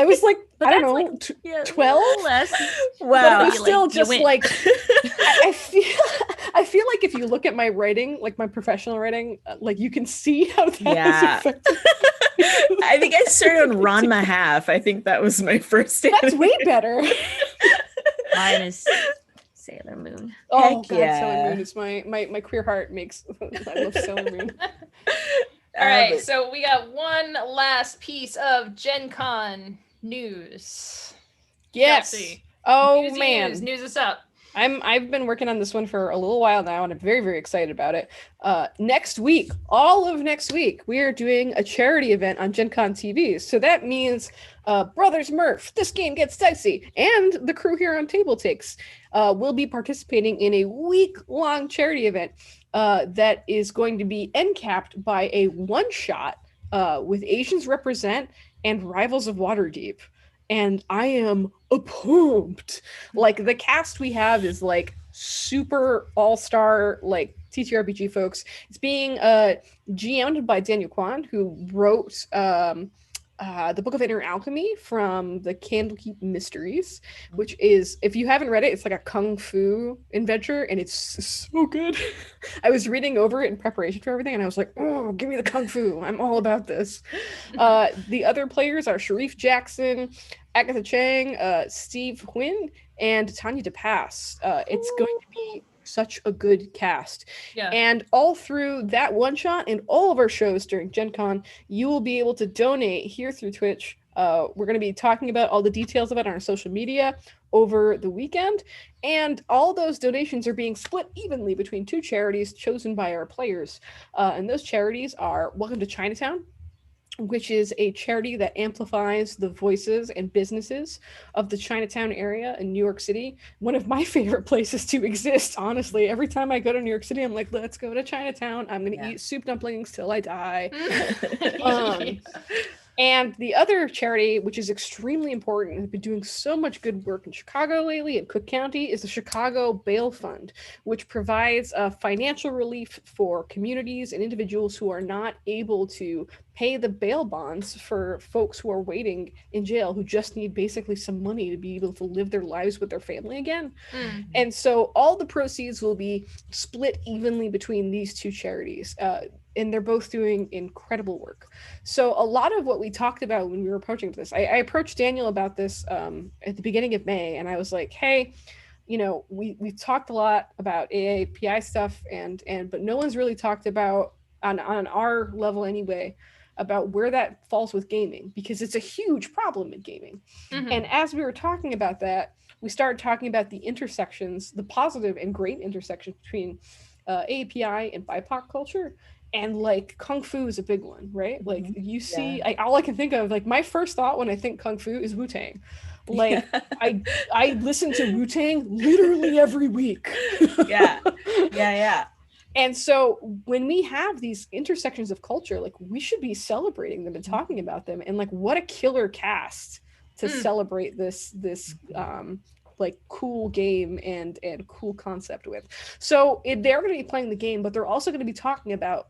was like, I don't know, 12. Less. Wow. But it was still just like, I feel like if you look at my writing, like my professional writing, like you can see how that has affected. I think I started on Ranma Half. I think that was my first. That's way better. Mine is Sailor Moon. Oh God, Sailor Moon is my queer heart makes. I love Sailor Moon. All right, so we got one last piece of Gen Con news. Yes. Chelsea. Oh News man, news us up. I've been working on this one for a little while now, and I'm very, very excited about it. Next week, all of next week, we are doing a charity event on Gen Con TV. So that means Brothers Murph, This Game Gets Dicey, and the crew here on TableTakes will be participating in a week-long charity event that is going to be end capped by a one-shot with Asians Represent and Rivals of Waterdeep. And I am pumped. Like, the cast we have is like super all-star, like TTRPG folks. It's being GM'd by Daniel Kwan, who wrote the Book of Inner Alchemy from the Candlekeep Mysteries, which is, if you haven't read it, it's like a kung fu adventure, and it's so good. I was reading over it in preparation for everything, and I was like, oh, give me the kung fu. I'm all about this. The other players are Sharif Jackson, Agatha Chang, Steve Huynh, and Tanya DePass. It's going to be such a good cast. And all through that one shot and all of our shows during Gen Con, you will be able to donate here through Twitch. We're going to be talking about all the details of it on our social media over the weekend, and all those donations are being split evenly between two charities chosen by our players, and those charities are Welcome to Chinatown, which is a charity that amplifies the voices and businesses of the Chinatown area in New York City. One of my favorite places to exist, honestly. Every time I go to New York City, I'm like, let's go to Chinatown. I'm going to eat soup dumplings till I die. And the other charity, which is extremely important and has been doing so much good work in Chicago lately, in Cook County, is the Chicago Bail Fund, which provides financial relief for communities and individuals who are not able to pay the bail bonds for folks who are waiting in jail, who just need basically some money to be able to live their lives with their family again. And so all the proceeds will be split evenly between these two charities. And they're both doing incredible work. So a lot of what we talked about when we were approaching this, I approached Daniel about this at the beginning of May, and I was like, hey, you know, we've talked a lot about AAPI stuff, but no one's really talked about, on our level anyway, about where that falls with gaming, because it's a huge problem in gaming. And as we were talking about that, we started talking about the intersections, the positive and great intersections between AAPI and BIPOC culture. and like kung fu is a big one, right? Like you see, all I can think of, like my first thought when I think kung fu is Wu-Tang. Like I listen to Wu-Tang literally every week. Yeah. And so when we have these intersections of culture, like we should be celebrating them and talking about them, and like what a killer cast to celebrate this like cool game and cool concept with. So they're going to be playing the game, but they're also going to be talking about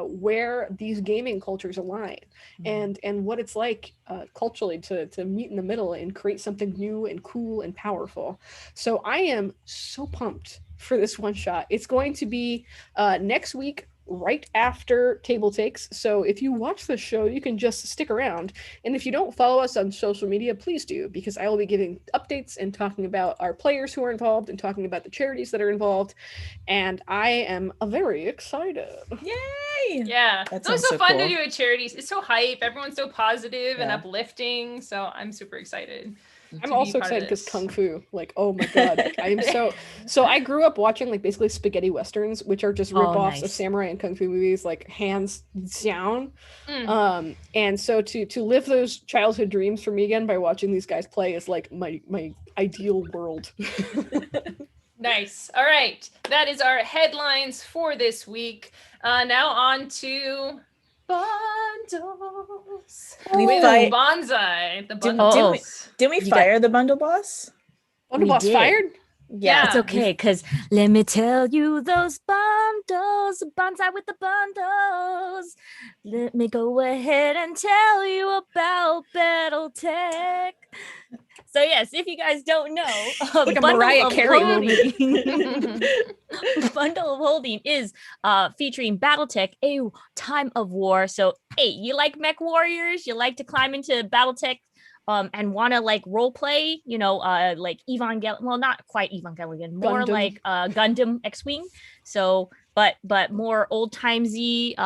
where these gaming cultures align and what it's like culturally to meet in the middle and create something new and cool and powerful. So I am so pumped for this one shot. It's going to be next week, right after TableTakes. So if you watch the show, you can just stick around. And if you don't follow us on social media, please do, because I will be giving updates and talking about our players who are involved and talking about the charities that are involved. And I am very excited. Yay! Yeah, That it's so sounds fun cool. to do at charities. It's so hype. Everyone's so positive and uplifting. So I'm super excited. I'm also excited because kung fu, like, oh my god, like, I am so I grew up watching like basically spaghetti westerns, which are just rip-offs of samurai and kung fu movies, like hands down. And so to live those childhood dreams for me again by watching these guys play is like my ideal world. Nice. All right, that is our headlines for this week. Now on to bundles. With Bonsai. The bundles. Didn't we fire the bundle boss? Bundle boss fired? Yeah, it's okay, because let me tell you those bundles, Bonsai with the bundles. Let me go ahead and tell you about BattleTech. So yes, if you guys don't know, like a Mariah Carey movie. Bundle of Holding is featuring BattleTech, a time of war. So hey, you like mech warriors? You like to climb into BattleTech and want to like role play, like Evangelion, well, not quite Evangelion, more Gundam. like Gundam X-Wing. So, but more old timesy,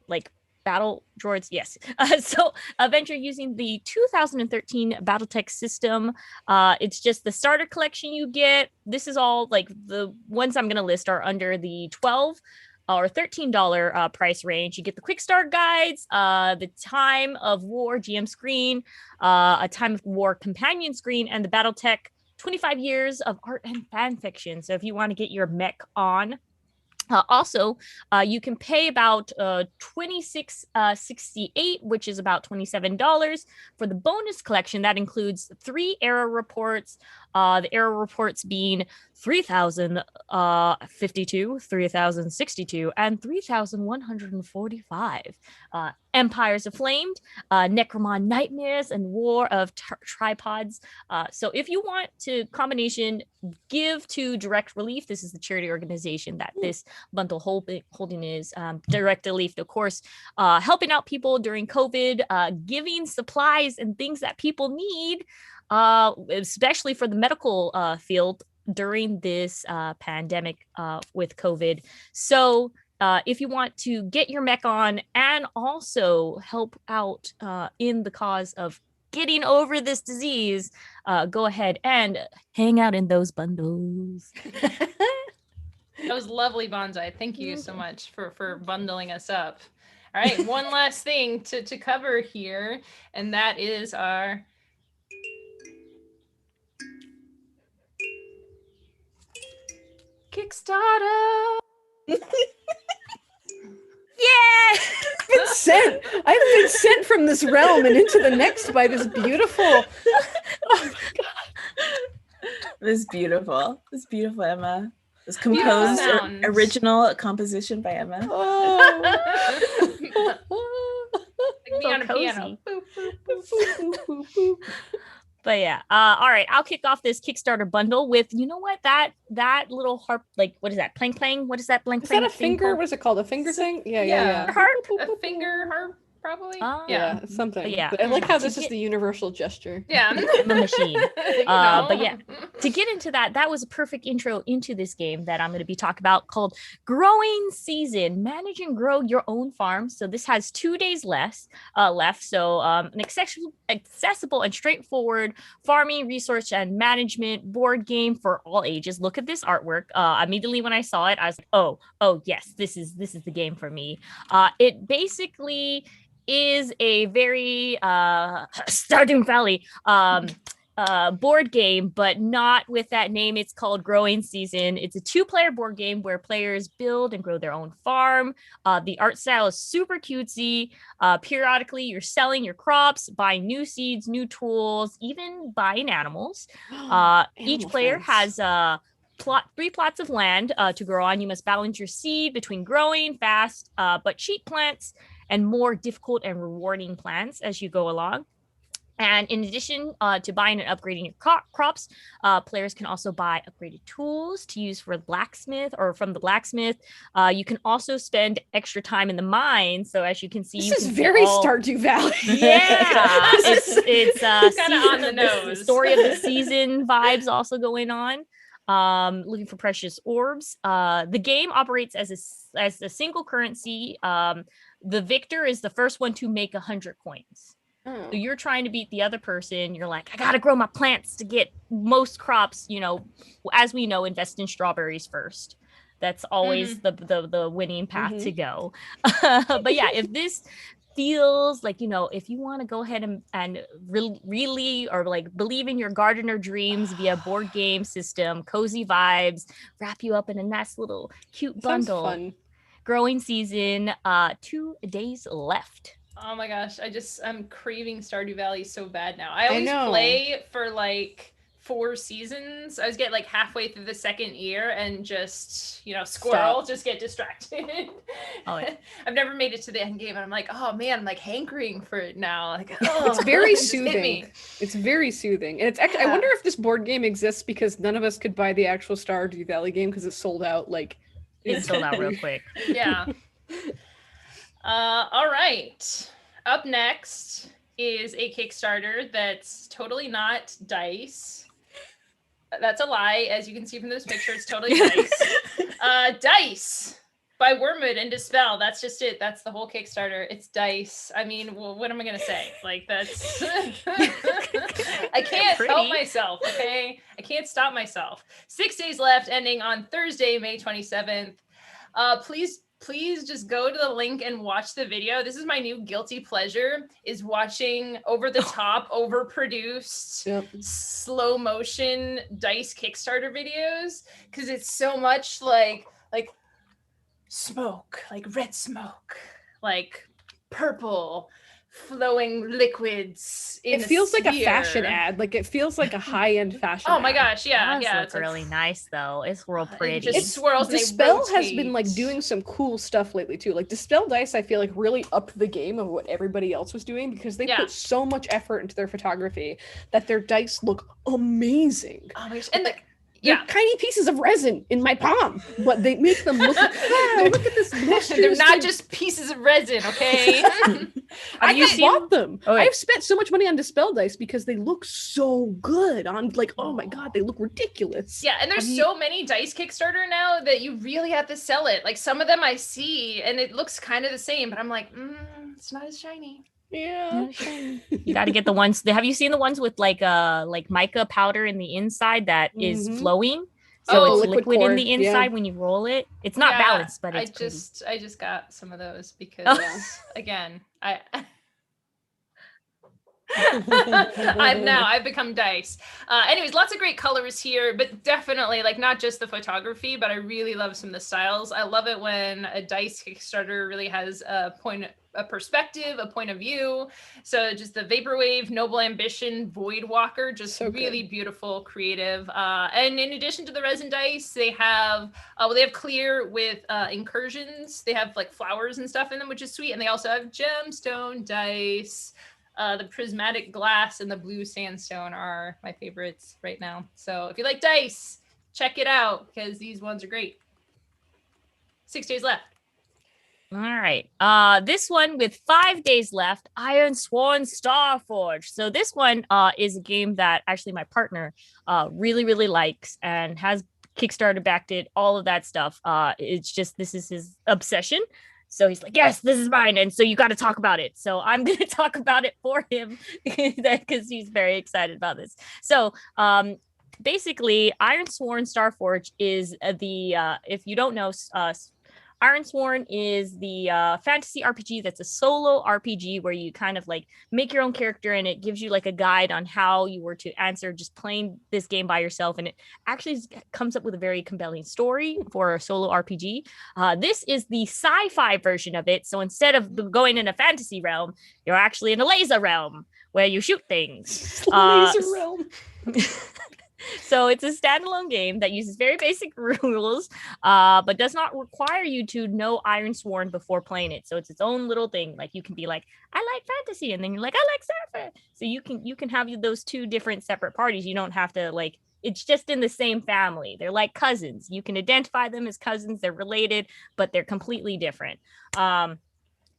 like battle droids. Yes. So Adventure using the 2013 BattleTech system. It's just the starter collection you get. This is all like the ones I'm going to list are under the $12 or $13 price range. You get the quick start guides, the time of war GM screen, a time of war companion screen, and the BattleTech 25 years of art and fan fiction. So if you want to get your mech on, also, you can pay about $26.68, which is about $27 for the bonus collection. That includes 3 era reports. The era reports being 3,052, 3,062, and 3,145. Empires Aflamed, Necromon Nightmares, and War of Tripods. So if you want to combination give to Direct Relief, this is the charity organization that this bundle holding is. Direct Relief, of course, helping out people during COVID, giving supplies and things that people need, especially for the medical field during this pandemic with COVID. So if you want to get your mech on and also help out in the cause of getting over this disease, go ahead and hang out in those bundles. That was lovely, Bonsai. Thank you so much for bundling us up. All right, one last thing to cover here, and that is our Kickstarter. Yeah! Been sent. I've been sent from this realm and into the next by this beautiful. Oh my god! This is beautiful. This is beautiful, Emma. This composed original composition by Emma. Oh. Like me on a piano. But yeah, all right, I'll kick off this Kickstarter bundle with, you know what, that little harp, like, what is that, plang plang? What is that, plang Is plang? that a finger? What is it called? A finger thing? Yeah. Harp? A finger harp? probably. Yeah, something. But yeah. But I like how To this is get- the universal gesture. Yeah. I'm a machine. You But know. yeah, to get into that was a perfect intro into this game that I'm going to be talking about called Growing Season. Manage and grow your own farm. So this has 2 days left. So an accessible and straightforward farming, research, and management board game for all ages. Look at this artwork. Immediately when I saw it, I was like, oh yes, this is the game for me. It basically is a very Stardew Valley board game, but not with that name. It's called Growing Season. It's a 2-player board game where players build and grow their own farm. The art style is super cutesy. Periodically, you're selling your crops, buying new seeds, new tools, even buying animals. Each player has 3 plots of land to grow on. You must balance your seed between growing fast but cheap plants and more difficult and rewarding plants as you go along. And in addition to buying and upgrading your crops, players can also buy upgraded tools to use for blacksmith or from the blacksmith. You can also spend extra time in the mine. So as you can see, this is very Stardew Valley. Yeah, it's kind of on the nose. The story of the season vibes also going on. Looking for precious orbs. The game operates as a single currency. The victor is the first one to make 100 coins. So you're trying to beat the other person. You're like, I gotta grow my plants to get most crops. You know, as we know, invest in strawberries first. That's always the winning path to go. But yeah, if this feels like, you know, if you want to go ahead and really or like believe in your gardener dreams via board game system, cozy vibes, wrap you up in a nice little cute bundle. Sounds fun. Growing Season, 2 days left. Oh my gosh, I'm craving Stardew Valley so bad now. I always know. play for like 4 seasons. I always get like halfway through the 2nd year and just, you know, just get distracted. Oh, yeah. I've never made it to the end game and I'm like, oh man, I'm like hankering for it now. Like, oh, It's very just hit soothing. me. It's very soothing. And it's actually, I wonder if this board game exists because none of us could buy the actual Stardew Valley game because it's sold out like It's sold out real quick. Yeah. All right. Up next is a Kickstarter that's totally not dice. That's a lie. As you can see from this picture, it's totally dice. Dice by Wormwood and Dispel. That's just it. That's the whole Kickstarter. It's dice. I mean, well, what am I going to say? Like, that's... I can't help myself, okay? I can't stop myself. 6 days left, ending on Thursday, May 27th. Please just go to the link and watch the video. This is my new guilty pleasure, is watching over the top, overproduced, slow motion dice Kickstarter videos. Cause it's so much like smoke, like red smoke, like purple flowing liquids. It feels like a fashion ad. Like it feels like a high-end fashion Oh my ad. gosh, yeah. It's really nice though. It's real pretty. It just swirls. Dispel has been like doing some cool stuff lately too. Like Dispel Dice, I feel like really upped the game of what everybody else was doing because they put so much effort into their photography that their dice look amazing. Oh my gosh. And like they're tiny pieces of resin in my palm, but they make them look like, wow, look at this. They're not just pieces of resin, okay? I bought them. I've spent so much money on Dispel Dice because they look so good on like, oh my God, they look ridiculous. Yeah, and there's so many dice Kickstarter now that you really have to sell it. Like some of them I see and it looks kind of the same, but I'm like, it's not as shiny. Yeah. You got to get the ones. Have you seen the ones with like mica powder in the inside that is flowing? So it's liquid in the inside when you roll it. It's not balanced, but it's I just got some of those because again, I've become dice. Anyways, lots of great colors here, but definitely like not just the photography, but I really love some of the styles. I love it when a dice Kickstarter really has a perspective, a point of view. So just the Vaporwave, Noble Ambition, Voidwalker, just so really beautiful, creative. And in addition to the resin dice, they have clear with incursions. They have like flowers and stuff in them, which is sweet. And they also have gemstone dice. The prismatic glass and the blue sandstone are my favorites right now. So if you like dice, check it out because these ones are great. 6 days left. All right. This one with 5 days left, Iron Sworn Starforge. So this one is a game that actually my partner really, really likes and has Kickstarter backed it, all of that stuff. It's just this is his obsession. So he's like, yes, this is mine. And so you got to talk about it. So I'm going to talk about it for him because he's very excited about this. So basically, Iron Sworn Starforge is if you don't know, Ironsworn is the fantasy RPG that's a solo RPG where you kind of like make your own character, and it gives you like a guide on how you were to answer just playing this game by yourself. And it actually comes up with a very compelling story for a solo RPG. This is the sci-fi version of it. So instead of going in a fantasy realm, you're actually in a laser realm where you shoot things. Laser realm. So it's a standalone game that uses very basic rules, but does not require you to know Ironsworn before playing it. So it's its own little thing. Like you can be like, I like fantasy, and then you're like, I like sci-fi. So you can have those two different separate parties. You don't have to like. It's just in the same family. They're like cousins. You can identify them as cousins. They're related, but they're completely different.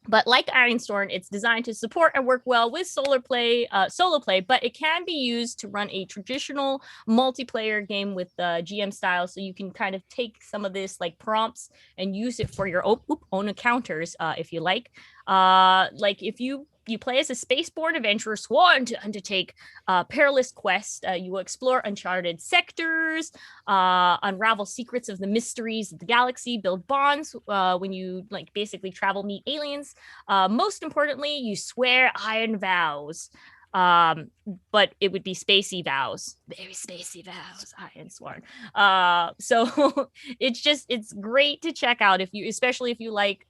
But like Ironsworn, it's designed to support and work well with solo play, but it can be used to run a traditional multiplayer game with GM style. So you can kind of take some of this like prompts and use it for your own encounters if you like. Like if you play as a spaceborne adventurer sworn to undertake perilous quest. You will explore uncharted sectors, unravel secrets of the mysteries of the galaxy, build bonds when you like basically travel, meet aliens. Most importantly, you swear iron vows. But it would be spacey vows, very spacey vows, iron sworn. So it's great to check out especially if you like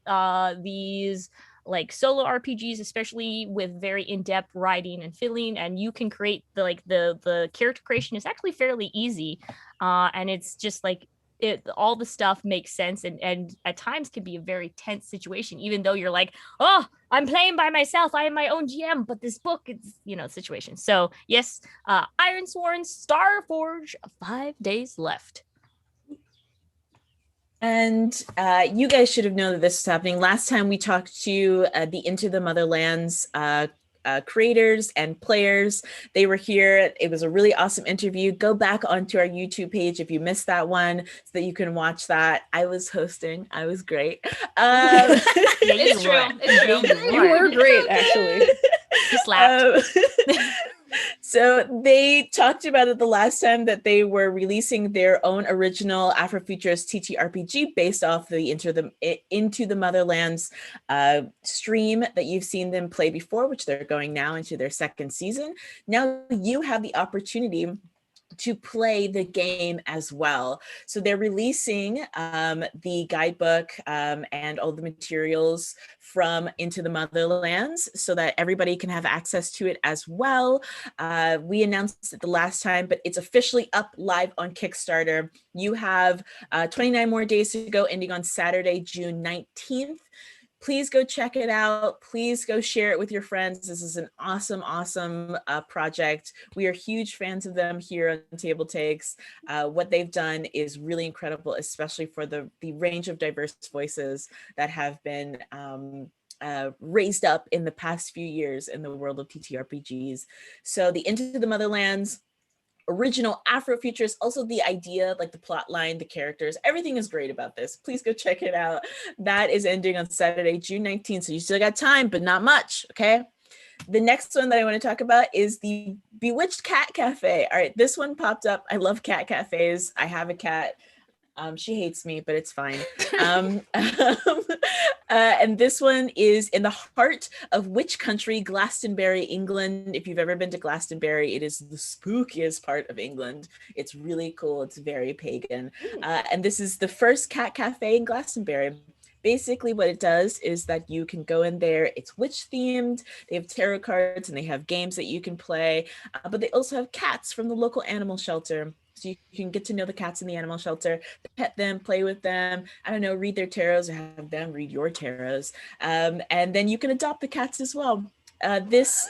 these like solo RPGs, especially with very in-depth writing and filling, and you can create the character creation is actually fairly easy, and it's just like all the stuff makes sense, and at times can be a very tense situation, even though you're like, oh, I'm playing by myself, I am my own GM, but this book is situation. So yes, Ironsworn Starforge, 5 days left. And you guys should have known that this was happening. Last time we talked to the Into the Motherlands creators and players. They were here. It was a really awesome interview. Go back onto our YouTube page if you missed that one so that you can watch that. I was hosting. I was great. It's true. You were great, actually. You slapped. So they talked about it the last time that they were releasing their own original Afrofuturist TTRPG based off the Into the Motherlands stream that you've seen them play before, which they're going now into their second season. Now you have the opportunity to play the game as well. So they're releasing the guidebook and all the materials from Into the Motherlands so that everybody can have access to it as well. We announced it the last time, but it's officially up live on Kickstarter. You have 29 more days to go, ending on Saturday, June 19th. Please go check it out. Please go share it with your friends. This is an awesome, awesome project. We are huge fans of them here on TableTakes. What they've done is really incredible, especially for the range of diverse voices that have been raised up in the past few years in the world of TTRPGs. So the Into the Motherlands original Afrofuturist, also the idea, like the plot line, the characters, everything is great about this. Please go check it out. That is ending on Saturday, June 19th. So you still got time, but not much, okay? The next one that I want to talk about is the Bewitched Cat Cafe. All right, this one popped up. I love cat cafes. I have a cat. She hates me, but it's fine. And this one is in the heart of which country? Glastonbury, England. If you've ever been to Glastonbury, it is the spookiest part of England. It's really cool. It's very pagan. And this is the first cat cafe in Glastonbury. Basically what it does is that you can go in there, it's witch themed, they have tarot cards and they have games that you can play, but they also have cats from the local animal shelter. So you can get to know the cats in the animal shelter, pet them, play with them, I don't know, read their tarots or have them read your tarots. And then you can adopt the cats as well. This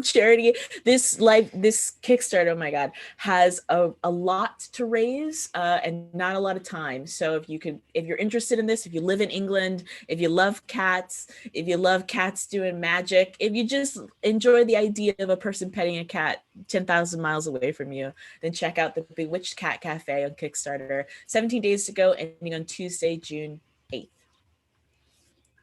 charity. This Kickstarter, oh my god, has a lot to raise and not a lot of time. So if you're interested in this, if you live in England, if you love cats, if you love cats doing magic, if you just enjoy the idea of a person petting a cat 10,000 miles away from you, then check out the Bewitched Cat Cafe on Kickstarter. 17 days to go, ending on Tuesday, June 8th.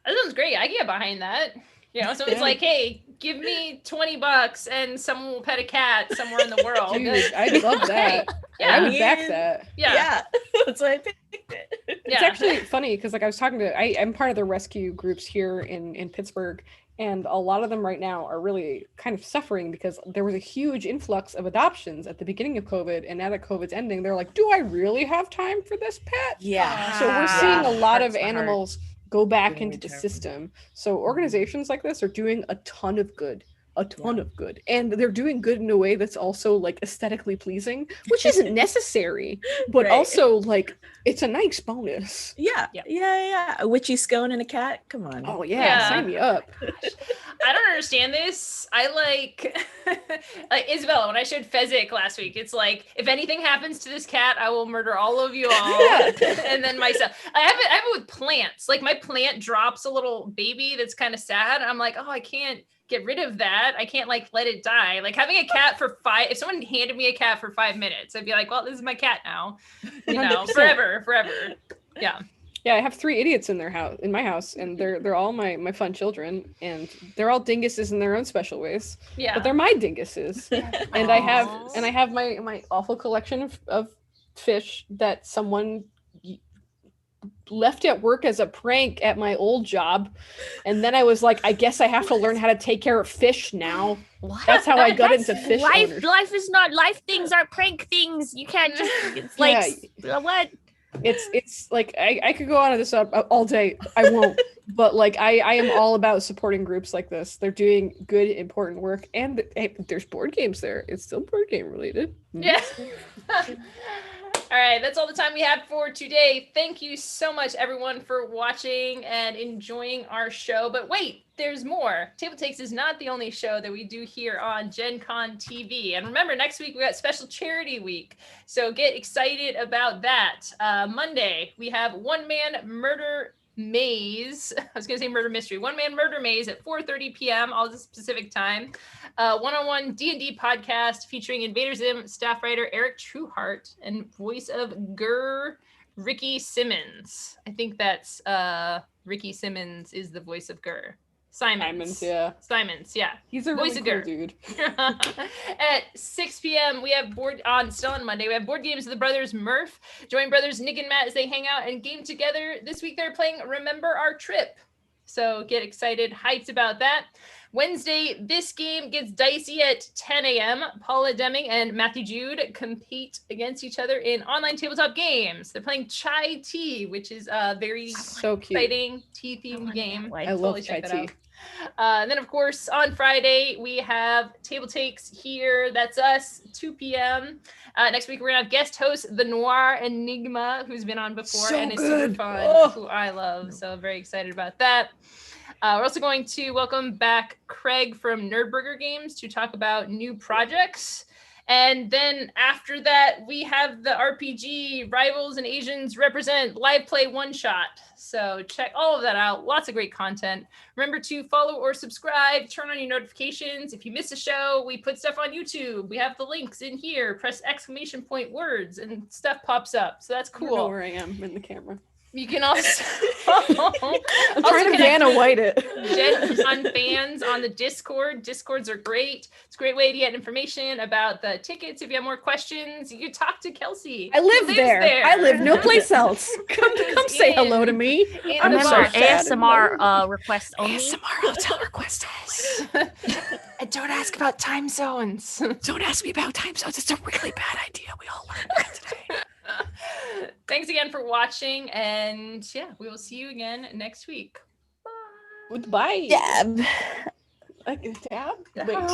That sounds great. I can get behind that. You know, someone's like, hey, give me $20 and someone will pet a cat somewhere in the world. Dude, I'd love that. Yeah. I would back that. Yeah. That's why I picked it. It's actually funny because like I was talking to, I'm part of the rescue groups here in Pittsburgh, and a lot of them right now are really kind of suffering because there was a huge influx of adoptions at the beginning of COVID, and now that COVID's ending, they're like, do I really have time for this pet? Yeah. So we're seeing a lot of Hearts to heart. animals go back Getting into the returned. system. So organizations like this are doing a ton of good. And they're doing good in a way that's also like aesthetically pleasing, which isn't necessary, but Right. also like it's a nice bonus. Yeah. A witchy scone and a cat. Come on. Oh yeah, Yeah. sign me up. I don't understand this. I like Isabella, when I showed Fezzik last week, it's like, if anything happens to this cat, I will murder all of you all. Yeah. And then myself. I have it with plants. Like my plant drops a little baby that's kind of sad. I'm like, oh, I can't get rid of that. I can't like let it die. Like having a cat for if someone handed me a cat for 5 minutes, I'd be like, well, this is my cat now. You know, 100%. forever. Yeah. Yeah, I have 3 idiots in my house, and they're all my fun children, and they're all dinguses in their own special ways. Yeah. But they're my dinguses. And I have my awful collection of fish that someone left at work as a prank at my old job, and then I was like, I guess I have to learn how to take care of fish now. What? That's how I got into fish ownership. Life is not, life things aren't prank things. You can't just, it's like, what? It's like I could go on to this all day. I won't. But like I am all about supporting groups like this. They're doing good, important work, and there's board games there. It's still board game related. Yeah. All right, that's all the time we have for today. Thank you so much, everyone, for watching and enjoying our show. But wait, there's more. TableTakes is not the only show that we do here on Gen Con TV. And remember, next week we got special charity week. So get excited about that. Monday, we have One Man Murder Maze. I was going to say Murder Mystery. One Man Murder Maze at 4:30 p.m. all the specific time. One-on-one D&D podcast featuring Invader Zim staff writer Eric Trueheart and voice of Ricky Simmons. I think that's Ricky Simmons is the voice of Simons, yeah. He's a really cool dude. At 6 p.m. we have still on Monday, we have board games of the brothers Murph. Join brothers Nick and Matt as they hang out and game together. This week they're playing Remember Our Trip. So get excited, hyped about that. Wednesday, this game gets dicey at 10 a.m. Paula Deming and Matthew Jude compete against each other in online tabletop games. They're playing Chai Tea, which is a very exciting tea-themed game. I love Chai Tea. And then, of course, on Friday, we have TableTakes here. That's us, 2 p.m. Next week, we're going to have guest host, The Noir Enigma, who's been on before and is super fun, who I love. So very excited about that. We're also going to welcome back Craig from Nerdburger Games to talk about new projects. And then after that, we have the RPG Rivals and Asians Represent live play one-shot. So check all of that out. Lots of great content. Remember to follow or subscribe. Turn on your notifications. If you miss a show, we put stuff on YouTube. We have the links in here. Press / words and stuff pops up. So that's cool. I don't know where I am in the camera. You can also I'm trying to Vanna White it. Gen Con fans on the Discord. Discords are great. It's a great way to get information about the tickets. If you have more questions, you can talk to Kelsey. I live there. I live no place else. Come say hello to me. Remember, ASMR requests only. ASMR hotel requests. And don't ask about time zones. Don't ask me about time zones. It's a really bad idea. We all learned that today. Thanks again for watching, and yeah, we will see you again next week. Goodbye. Dab. Like a dab? Wait.